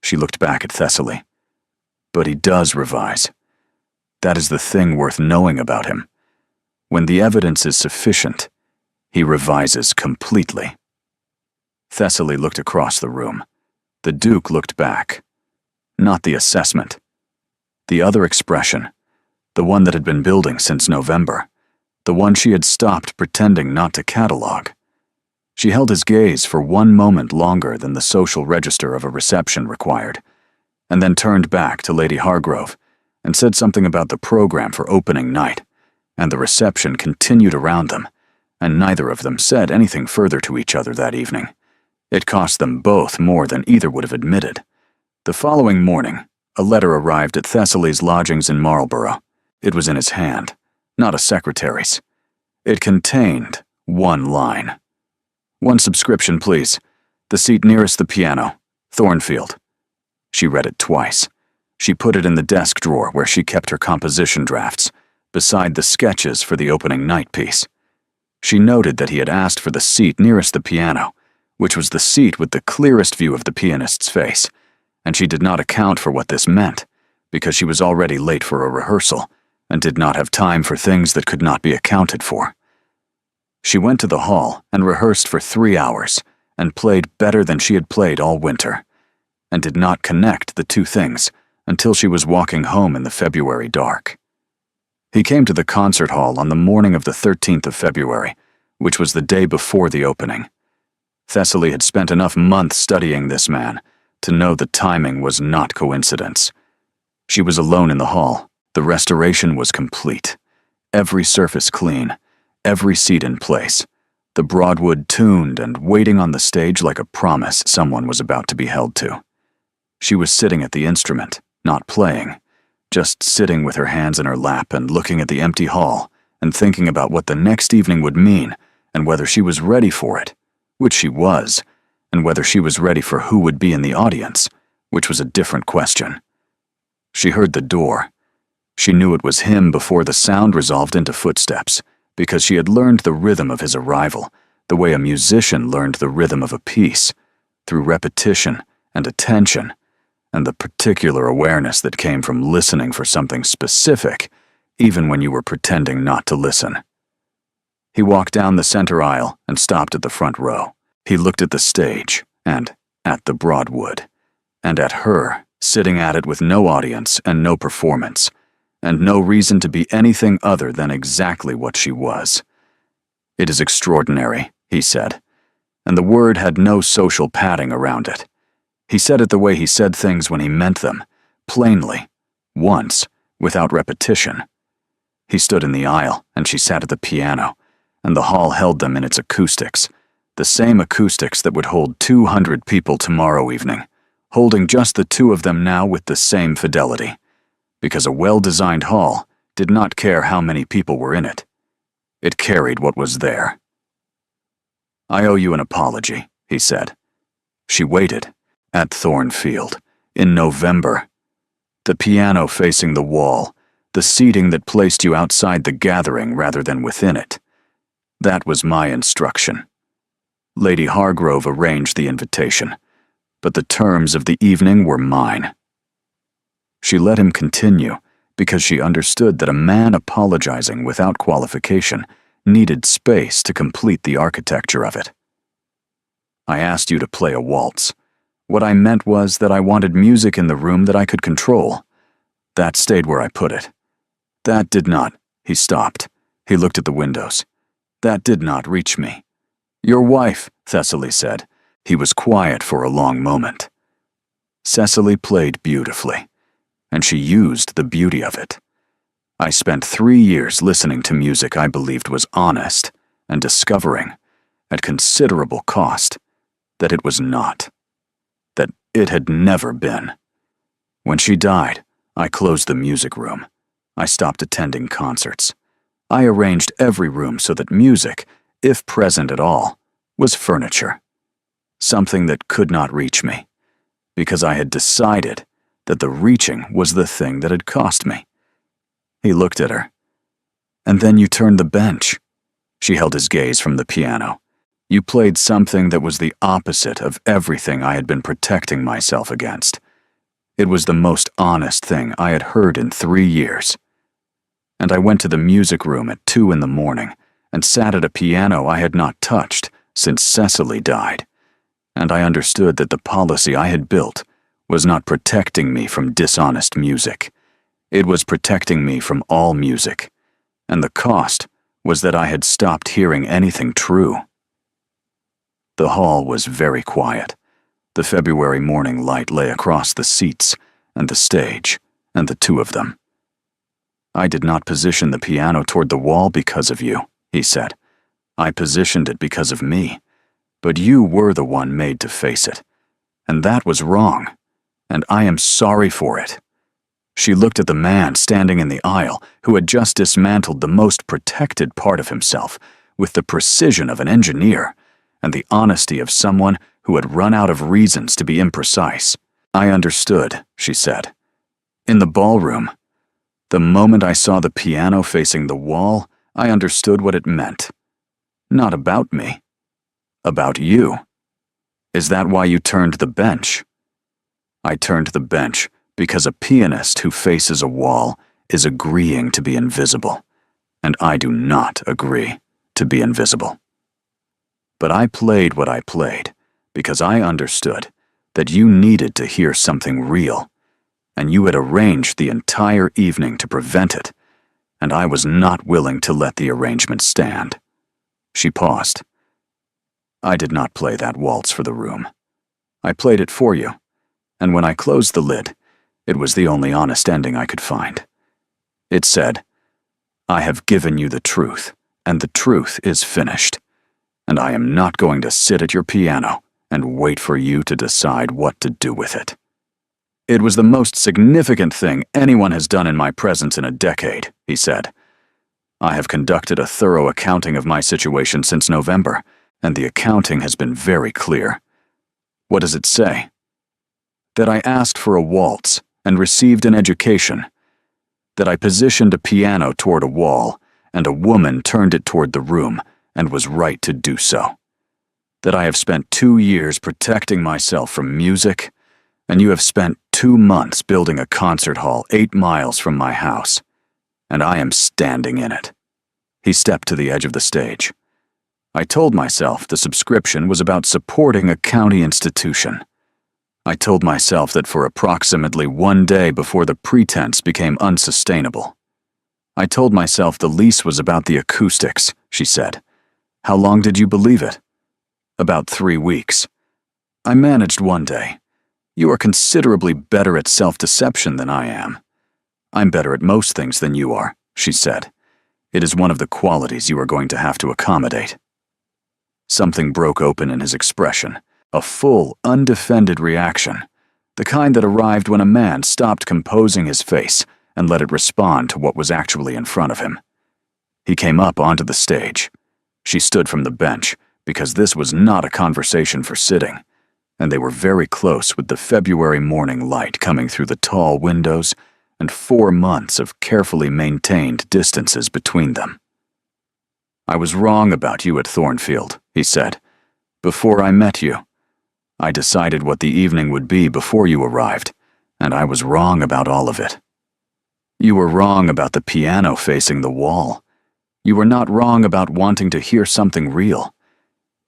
She looked back at Thessaly. "But he does revise. That is the thing worth knowing about him. When the evidence is sufficient, he revises completely." Thessaly looked across the room. The Duke looked back. Not the assessment. The other expression, the one that had been building since November, the one she had stopped pretending not to catalog. She held his gaze for one moment longer than the social register of a reception required, and then turned back to Lady Hargrove and said something about the program for opening night, and the reception continued around them, and neither of them said anything further to each other that evening. It cost them both more than either would have admitted. The following morning, a letter arrived at Thessaly's lodgings in Marlborough. It was in his hand, not a secretary's. It contained one line. "One subscription, please. The seat nearest the piano. Thornfield." She read it twice. She put it in the desk drawer where she kept her composition drafts, beside the sketches for the opening night piece. She noted that he had asked for the seat nearest the piano, which was the seat with the clearest view of the pianist's face, and she did not account for what this meant, because she was already late for a rehearsal and did not have time for things that could not be accounted for. She went to the hall and rehearsed for 3 hours and played better than she had played all winter, and did not connect the two things until she was walking home in the February dark. He came to the concert hall on the morning of the 13th of February, which was the day before the opening. Thessaly had spent enough months studying this man to know the timing was not coincidence. She was alone in the hall. The restoration was complete. Every surface clean, every seat in place, the Broadwood tuned and waiting on the stage like a promise someone was about to be held to. She was sitting at the instrument, not playing, just sitting with her hands in her lap and looking at the empty hall and thinking about what the next evening would mean and whether she was ready for it, which she was, and whether she was ready for who would be in the audience, which was a different question. She heard the door. She knew it was him before the sound resolved into footsteps, because she had learned the rhythm of his arrival, the way a musician learned the rhythm of a piece, through repetition and attention, and the particular awareness that came from listening for something specific, even when you were pretending not to listen. He walked down the center aisle and stopped at the front row. He looked at the stage, and at the Broadwood, and at her, sitting at it with no audience and no performance, and no reason to be anything other than exactly what she was. "It is extraordinary," he said, and the word had no social padding around it. He said it the way he said things when he meant them, plainly, once, without repetition. He stood in the aisle, and she sat at the piano, and the hall held them in its acoustics, the same acoustics that would hold 200 people tomorrow evening, holding just the two of them now with the same fidelity, because a well-designed hall did not care how many people were in it. It carried what was there. "I owe you an apology," he said. She waited, at Thornfield, in November. The piano facing the wall, the seating that placed you outside the gathering rather than within it. That was my instruction. Lady Hargrove arranged the invitation, but the terms of the evening were mine. She let him continue because she understood that a man apologizing without qualification needed space to complete the architecture of it. "I asked you to play a waltz. What I meant was that I wanted music in the room that I could control. That stayed where I put it. That did not." He stopped. He looked at the windows. "That did not reach me." "Your wife," Thessaly said. He was quiet for a long moment. Cecily played beautifully, and she used the beauty of it. I spent 3 years listening to music I believed was honest and discovering, at considerable cost, that it was not. That it had never been. When she died, I closed the music room. I stopped attending concerts. I arranged every room so that music, if present at all, was furniture. Something that could not reach me, because I had decided that the reaching was the thing that had cost me. He looked at her. "And then you turned the bench." She held his gaze from the piano. "You played something that was the opposite of everything I had been protecting myself against. It was the most honest thing I had heard in 3 years. And I went to the music room at 2 in the morning and sat at a piano I had not touched since Cecily died, and I understood that the policy I had built was not protecting me from dishonest music. It was protecting me from all music, and the cost was that I had stopped hearing anything true. The hall was very quiet. The February morning light lay across the seats and the stage and the two of them. "I did not position the piano toward the wall because of you," he said. "I positioned it because of me. But you were the one made to face it. And that was wrong. And I am sorry for it." She looked at the man standing in the aisle who had just dismantled the most protected part of himself with the precision of an engineer and the honesty of someone who had run out of reasons to be imprecise. "I understood," she said. "In the ballroom. The moment I saw the piano facing the wall, I understood what it meant. Not about me. About you. Is that why you turned the bench?" "I turned the bench because a pianist who faces a wall is agreeing to be invisible, and I do not agree to be invisible. But I played what I played because I understood that you needed to hear something real, and you had arranged the entire evening to prevent it, and I was not willing to let the arrangement stand." She paused. "I did not play that waltz for the room. I played it for you, and when I closed the lid, it was the only honest ending I could find. It said, 'I have given you the truth, and the truth is finished, and I am not going to sit at your piano and wait for you to decide what to do with it.' It was the most significant thing anyone has done in my presence in a decade," he said. "I have conducted a thorough accounting of my situation since November, and the accounting has been very clear." "What does it say?" "That I asked for a waltz and received an education. That I positioned a piano toward a wall, and a woman turned it toward the room and was right to do so. That I have spent 2 years protecting myself from music, and you have spent 2 months building a concert hall 8 miles from my house, and I am standing in it." He stepped to the edge of the stage. "I told myself the subscription was about supporting a county institution. I told myself that for approximately 1 day before the pretense became unsustainable. I told myself the lease was about the acoustics," she said. "How long did you believe it?" "About 3 weeks. I managed 1 day. You are considerably better at self-deception than I am." "I'm better at most things than you are," she said. "It is one of the qualities you are going to have to accommodate." Something broke open in his expression, a full, undefended reaction, the kind that arrived when a man stopped composing his face and let it respond to what was actually in front of him. He came up onto the stage. She stood from the bench, because this was not a conversation for sitting, and they were very close with the February morning light coming through the tall windows and 4 months of carefully maintained distances between them. "I was wrong about you at Thornfield," he said. "Before I met you. I decided what the evening would be before you arrived, and I was wrong about all of it. You were wrong about the piano facing the wall. You were not wrong about wanting to hear something real.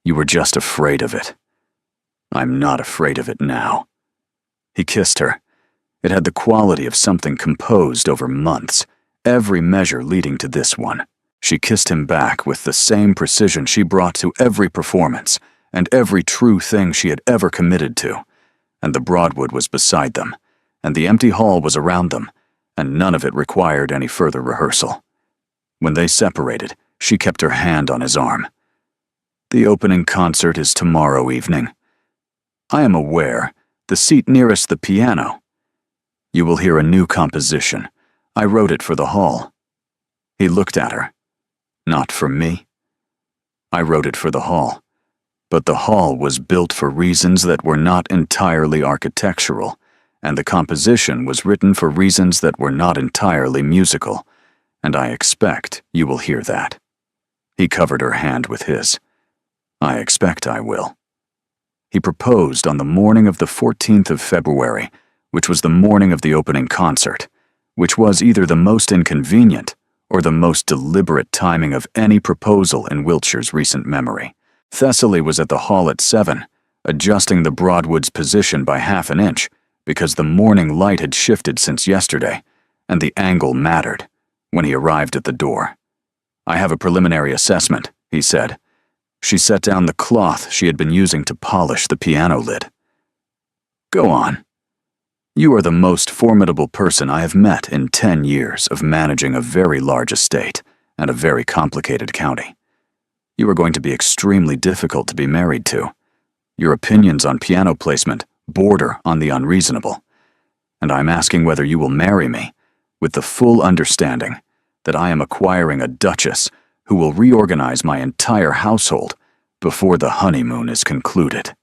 You were just afraid of it. I'm not afraid of it now." He kissed her. It had the quality of something composed over months, every measure leading to this one. She kissed him back with the same precision she brought to every performance and every true thing she had ever committed to, and the Broadwood was beside them, and the empty hall was around them, and none of it required any further rehearsal. When they separated, she kept her hand on his arm. "The opening concert is tomorrow evening. I am aware, the seat nearest the piano. You will hear a new composition. I wrote it for the hall." He looked at her. "Not for me?" "I wrote it for the hall. But the hall was built for reasons that were not entirely architectural, and the composition was written for reasons that were not entirely musical, and I expect you will hear that." He covered her hand with his. "I expect I will." He proposed on the morning of the 14th of February, which was the morning of the opening concert, which was either the most inconvenient or the most deliberate timing of any proposal in Wiltshire's recent memory. Thessaly was at the hall at 7, adjusting the Broadwood's position by half an inch, because the morning light had shifted since yesterday, and the angle mattered, when he arrived at the door. "I have a preliminary assessment," he said. She set down the cloth she had been using to polish the piano lid. "Go on. You are the most formidable person I have met in 10 years of managing a very large estate and a very complicated county. You are going to be extremely difficult to be married to. Your opinions on piano placement border on the unreasonable, and I'm asking whether you will marry me with the full understanding that I am acquiring a duchess who will reorganize my entire household before the honeymoon is concluded."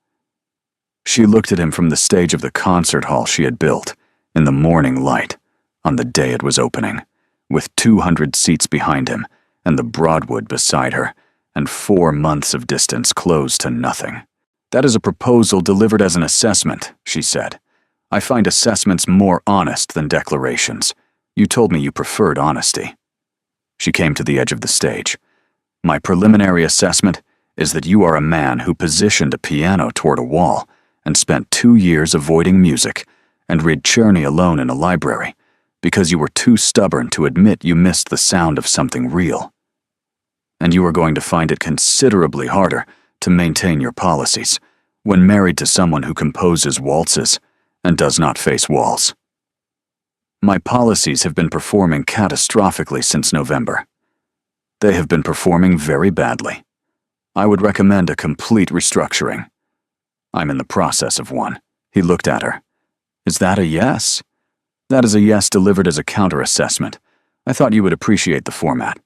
She looked at him from the stage of the concert hall she had built in the morning light on the day it was opening, with 200 seats behind him and the Broadwood beside her, and 4 months of distance closed to nothing. "That is a proposal delivered as an assessment," she said. "I find assessments more honest than declarations. You told me you preferred honesty." She came to the edge of the stage. "My preliminary assessment is that you are a man who positioned a piano toward a wall and spent 2 years avoiding music and read Czerny alone in a library because you were too stubborn to admit you missed the sound of something real. And you are going to find it considerably harder to maintain your policies when married to someone who composes waltzes and does not face walls. My policies have been performing catastrophically since November. They have been performing very badly. I would recommend a complete restructuring. I'm in the process of one." He looked at her. "Is that a yes?" "That is a yes delivered as a counter-assessment. I thought you would appreciate the format."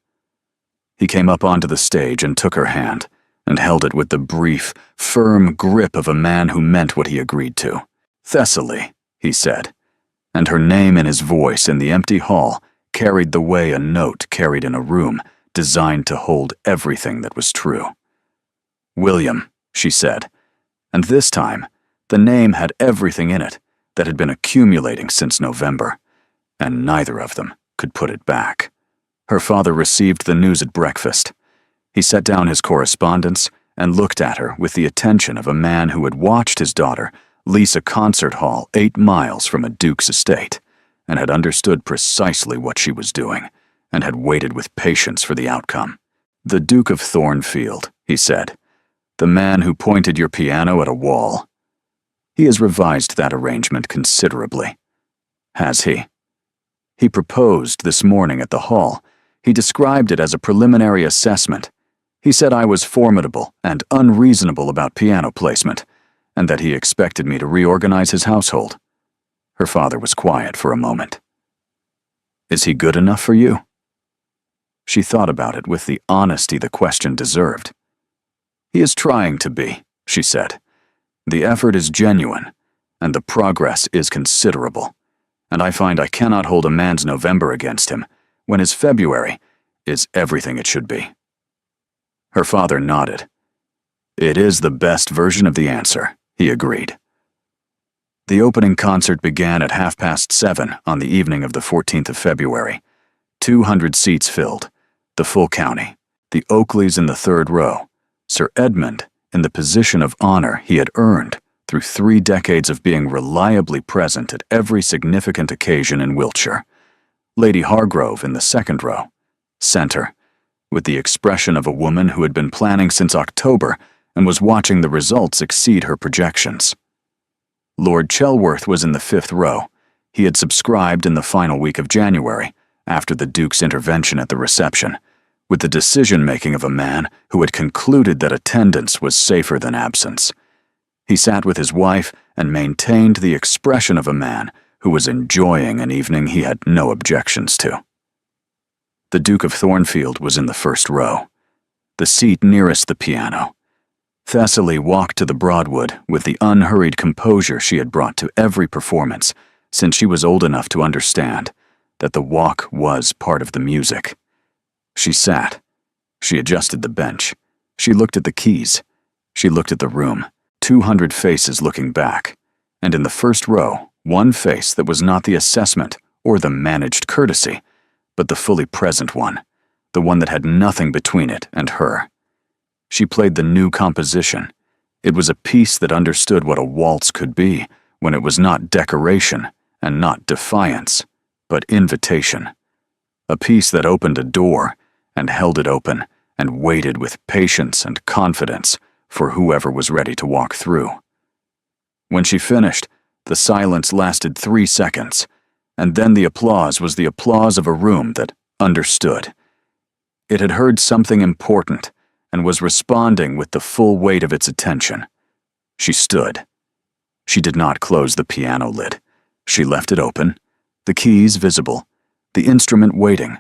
He came up onto the stage and took her hand and held it with the brief, firm grip of a man who meant what he agreed to. "Thessaly," he said, and her name in his voice in the empty hall carried the way a note carried in a room designed to hold everything that was true. "William," she said, and this time the name had everything in it that had been accumulating since November, and neither of them could put it back. Her father received the news at breakfast. He set down his correspondence and looked at her with the attention of a man who had watched his daughter lease a concert hall 8 miles from a duke's estate, and had understood precisely what she was doing, and had waited with patience for the outcome. "The Duke of Thornfield," he said, "the man who pointed your piano at a wall. He has revised that arrangement considerably." "Has he?" "He proposed this morning at the hall. He described it as a preliminary assessment. He said I was formidable and unreasonable about piano placement, and that he expected me to reorganize his household." Her father was quiet for a moment. "Is he good enough for you?" She thought about it with the honesty the question deserved. "He is trying to be," she said. "The effort is genuine, and the progress is considerable, and I find I cannot hold a man's November against him when his February is everything it should be." Her father nodded. "It is the best version of the answer," he agreed. The opening concert began at 7:30 on the evening of the 14th of February. 200 seats filled, the full county, the Oakleys in the 3rd row, Sir Edmund in the position of honor he had earned through 3 decades of being reliably present at every significant occasion in Wiltshire, Lady Hargrove in the 2nd row, center, with the expression of a woman who had been planning since October and was watching the results exceed her projections. Lord Chelworth was in the 5th row. He had subscribed in the final week of January, after the Duke's intervention at the reception, with the decision-making of a man who had concluded that attendance was safer than absence. He sat with his wife and maintained the expression of a man who was enjoying an evening he had no objections to. The Duke of Thornfield was in the 1st row, the seat nearest the piano. Thessaly walked to the Broadwood with the unhurried composure she had brought to every performance since she was old enough to understand that the walk was part of the music. She sat. She adjusted the bench. She looked at the keys. She looked at the room, 200 faces looking back, and in the 1st row, one face that was not the assessment or the managed courtesy, but the fully present one, the one that had nothing between it and her. She played the new composition. It was a piece that understood what a waltz could be when it was not decoration and not defiance, but invitation. A piece that opened a door and held it open and waited with patience and confidence for whoever was ready to walk through. When she finished, the silence lasted 3 seconds, and then the applause was the applause of a room that understood. It had heard something important and was responding with the full weight of its attention. She stood. She did not close the piano lid. She left it open, the keys visible, the instrument waiting,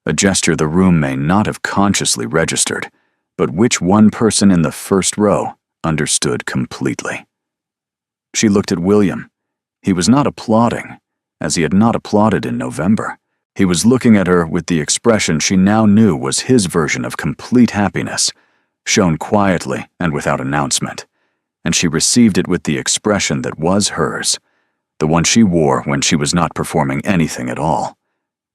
a gesture the room may not have consciously registered, but which one person in the first row understood completely. She looked at William. He was not applauding, as he had not applauded in November. He was looking at her with the expression she now knew was his version of complete happiness, shown quietly and without announcement, and she received it with the expression that was hers, the one she wore when she was not performing anything at all.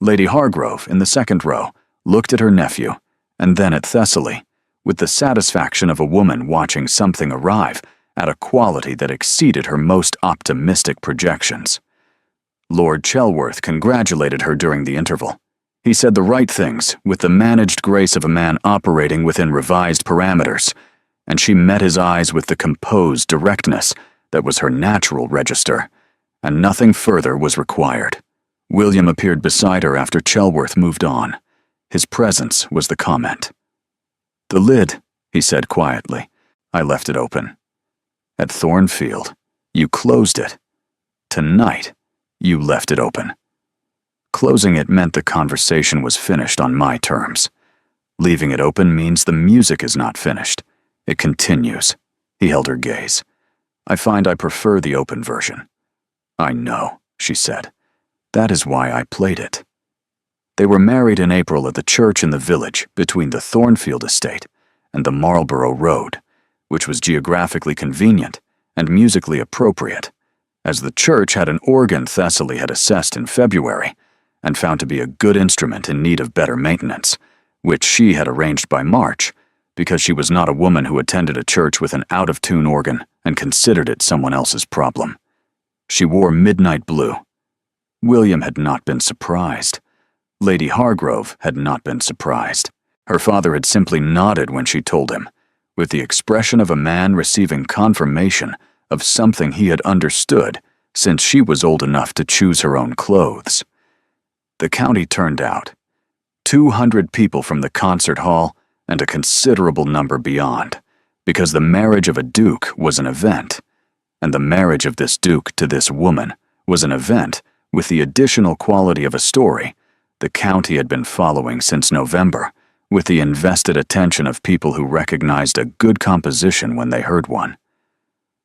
Lady Hargrove, in the second row, looked at her nephew, and then at Thessaly, with the satisfaction of a woman watching something arrive at a quality that exceeded her most optimistic projections. Lord Chelworth congratulated her during the interval. He said the right things with the managed grace of a man operating within revised parameters, and she met his eyes with the composed directness that was her natural register, and nothing further was required. William appeared beside her after Chelworth moved on. His presence was the comment. "The lid," he said quietly. "I left it open. At Thornfield, you closed it. Tonight, you left it open." Closing it meant the conversation was finished on my terms. Leaving it open means the music is not finished. It continues. He held her gaze. "I find I prefer the open version." "I know," she said. "That is why I played it." They were married in April at the church in the village between the Thornfield estate and the Marlborough Road, which was geographically convenient and musically appropriate, as the church had an organ Thessaly had assessed in February and found to be a good instrument in need of better maintenance, which she had arranged by March, because she was not a woman who attended a church with an out-of-tune organ and considered it someone else's problem. She wore midnight blue. William had not been surprised. Lady Hargrove had not been surprised. Her father had simply nodded when she told him, with the expression of a man receiving confirmation of something he had understood since she was old enough to choose her own clothes. The county turned out. 200 people from the concert hall and a considerable number beyond, because the marriage of a duke was an event, and the marriage of this duke to this woman was an event with the additional quality of a story the county had been following since November, with the invested attention of people who recognized a good composition when they heard one.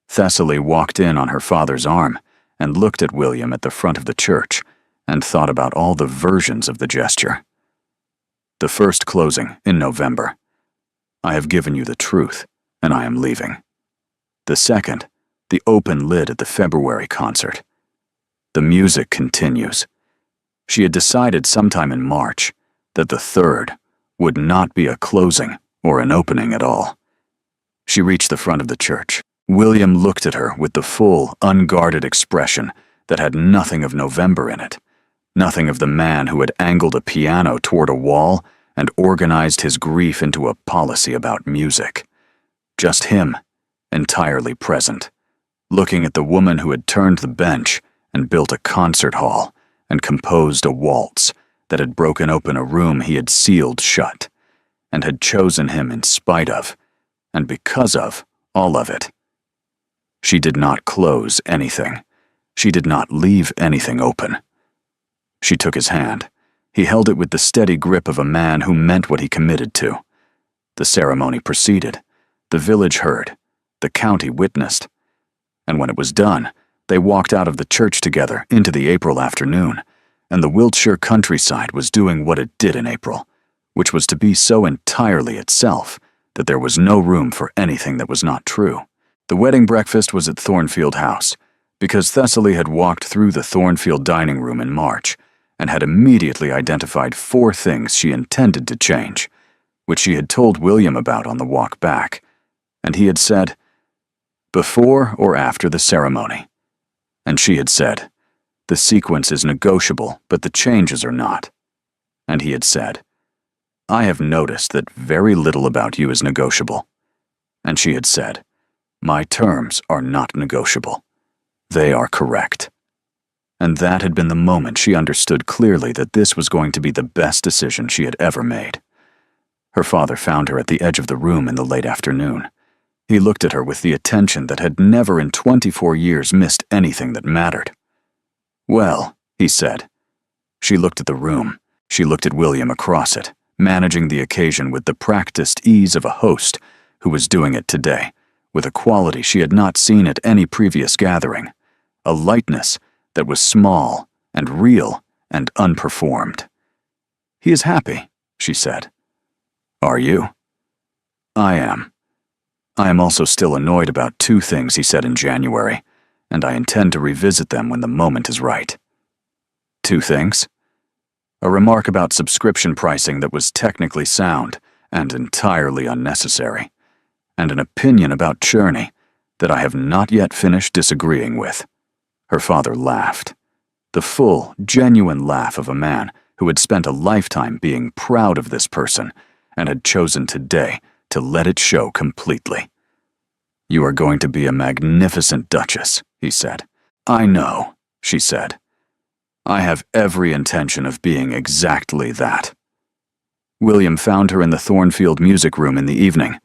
Thessaly walked in on her father's arm and looked at William at the front of the church and thought about all the versions of the gesture. The first closing, in November. "I have given you the truth, and I am leaving." The second, the open lid at the February concert. The music continues. She had decided sometime in March that the third would not be a closing or an opening at all. She reached the front of the church. William looked at her with the full, unguarded expression that had nothing of November in it, nothing of the man who had angled a piano toward a wall and organized his grief into a policy about music. Just him, entirely present, looking at the woman who had turned the bench and built a concert hall and composed a waltz that had broken open a room he had sealed shut, and had chosen him in spite of, and because of, all of it. She did not close anything. She did not leave anything open. She took his hand. He held it with the steady grip of a man who meant what he committed to. The ceremony proceeded. The village heard. The county witnessed. And when it was done, they walked out of the church together into the April afternoon, and the Wiltshire countryside was doing what it did in April, which was to be so entirely itself that there was no room for anything that was not true. The wedding breakfast was at Thornfield House, because Thessaly had walked through the Thornfield dining room in March and had immediately identified 4 things she intended to change, which she had told William about on the walk back, and he had said, "Before or after the ceremony?" And she had said, "The sequence is negotiable, but the changes are not." And he had said, I have noticed that very little about you is negotiable. And she had said, my terms are not negotiable. They are correct. And that had been the moment she understood clearly that this was going to be the best decision she had ever made. Her father found her at the edge of the room in the late afternoon. He looked at her with the attention that had never in 24 years missed anything that mattered. Well, he said. She looked at the room. She looked at William across it, managing the occasion with the practiced ease of a host who was doing it today, with a quality she had not seen at any previous gathering, a lightness that was small and real and unperformed. He is happy, she said. Are you? I am. I am also still annoyed about 2 things he said in January, and I intend to revisit them when the moment is right. 2 things? A remark about subscription pricing that was technically sound and entirely unnecessary, and an opinion about Cherney that I have not yet finished disagreeing with. Her father laughed. The full, genuine laugh of a man who had spent a lifetime being proud of this person and had chosen today to let it show completely. You are going to be a magnificent duchess, he said. I know, she said. I have every intention of being exactly that. William found her in the Thornfield music room in the evening,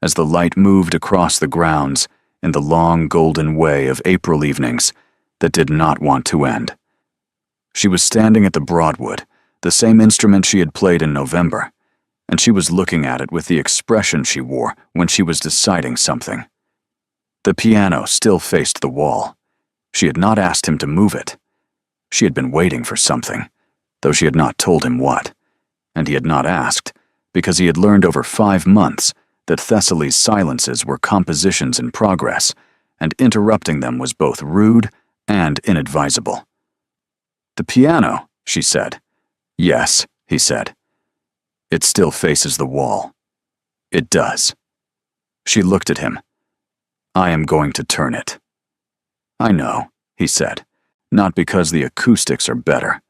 as the light moved across the grounds in the long golden way of April evenings that did not want to end. She was standing at the Broadwood, the same instrument she had played in November, and she was looking at it with the expression she wore when she was deciding something. The piano still faced the wall. She had not asked him to move it. She had been waiting for something, though she had not told him what, and he had not asked, because he had learned over 5 months that Thessaly's silences were compositions in progress, and interrupting them was both rude and inadvisable. The piano, she said. Yes, he said. It still faces the wall. It does. She looked at him. I am going to turn it. I know, he said, not because the acoustics are better.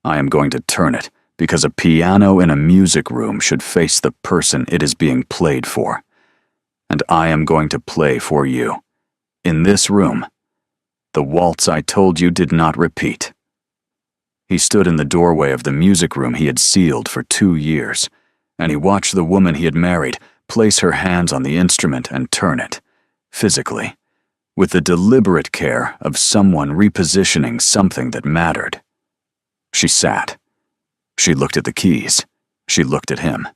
I am going to turn it because a piano in a music room should face the person it is being played for. And I am going to play for you. In this room. The waltz I told you did not repeat. He stood in the doorway of the music room he had sealed for 2 years, and he watched the woman he had married place her hands on the instrument and turn it, physically, with the deliberate care of someone repositioning something that mattered. She sat. She looked at the keys. She looked at him.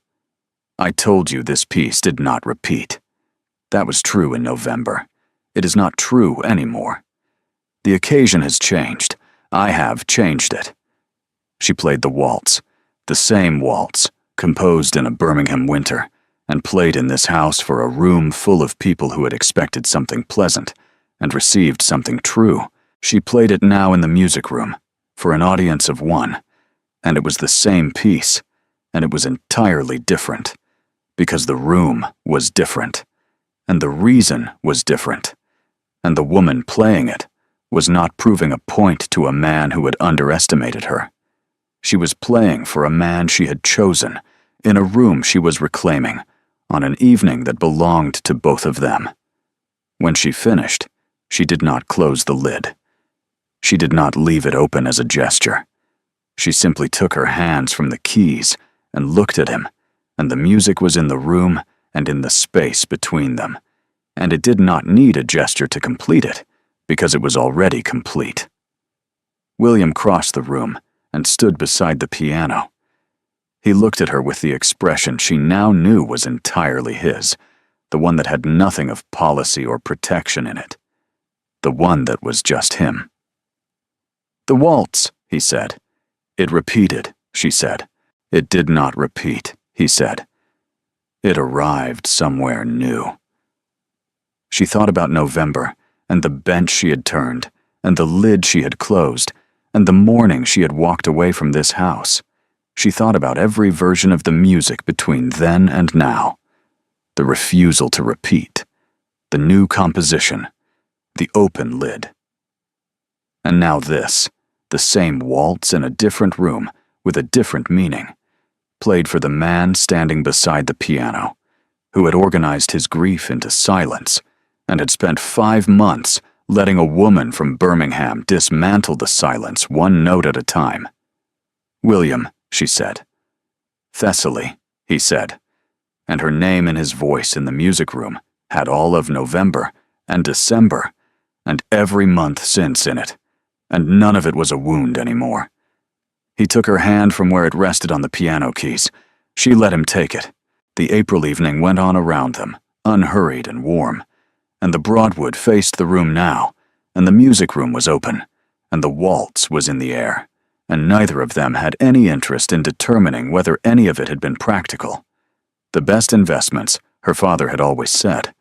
I told you this piece did not repeat. That was true in November. It is not true anymore. The occasion has changed. I have changed it. She played the waltz, the same waltz, composed in a Birmingham winter, and played in this house for a room full of people who had expected something pleasant and received something true. She played it now in the music room, for an audience of 1, and it was the same piece, and it was entirely different, because the room was different, and the reason was different, and the woman playing it was not proving a point to a man who had underestimated her. She was playing for a man she had chosen, in a room she was reclaiming, on an evening that belonged to both of them. When she finished, she did not close the lid. She did not leave it open as a gesture. She simply took her hands from the keys and looked at him, and the music was in the room and in the space between them, and it did not need a gesture to complete it, because it was already complete. William crossed the room and stood beside the piano. He looked at her with the expression she now knew was entirely his, the one that had nothing of policy or protection in it, the one that was just him. The waltz, he said. It repeated, she said. It did not repeat, he said. It arrived somewhere new. She thought about November, and the bench she had turned, and the lid she had closed, and the morning she had walked away from this house. She thought about every version of the music between then and now. The refusal to repeat, the new composition, the open lid. And now this, the same waltz in a different room, with a different meaning, played for the man standing beside the piano, who had organized his grief into silence and had spent 5 months letting a woman from Birmingham dismantle the silence one note at a time. "William," she said. "Thessaly," he said, and her name in his voice in the music room had all of November and December and every month since in it, and none of it was a wound anymore. He took her hand from where it rested on the piano keys. She let him take it. The April evening went on around them, unhurried and warm, and the Broadwood faced the room now, and the music room was open, and the waltz was in the air, and neither of them had any interest in determining whether any of it had been practical. The best investments, her father had always said,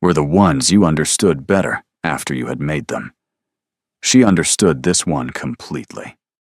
were the ones you understood better after you had made them. She understood this one completely.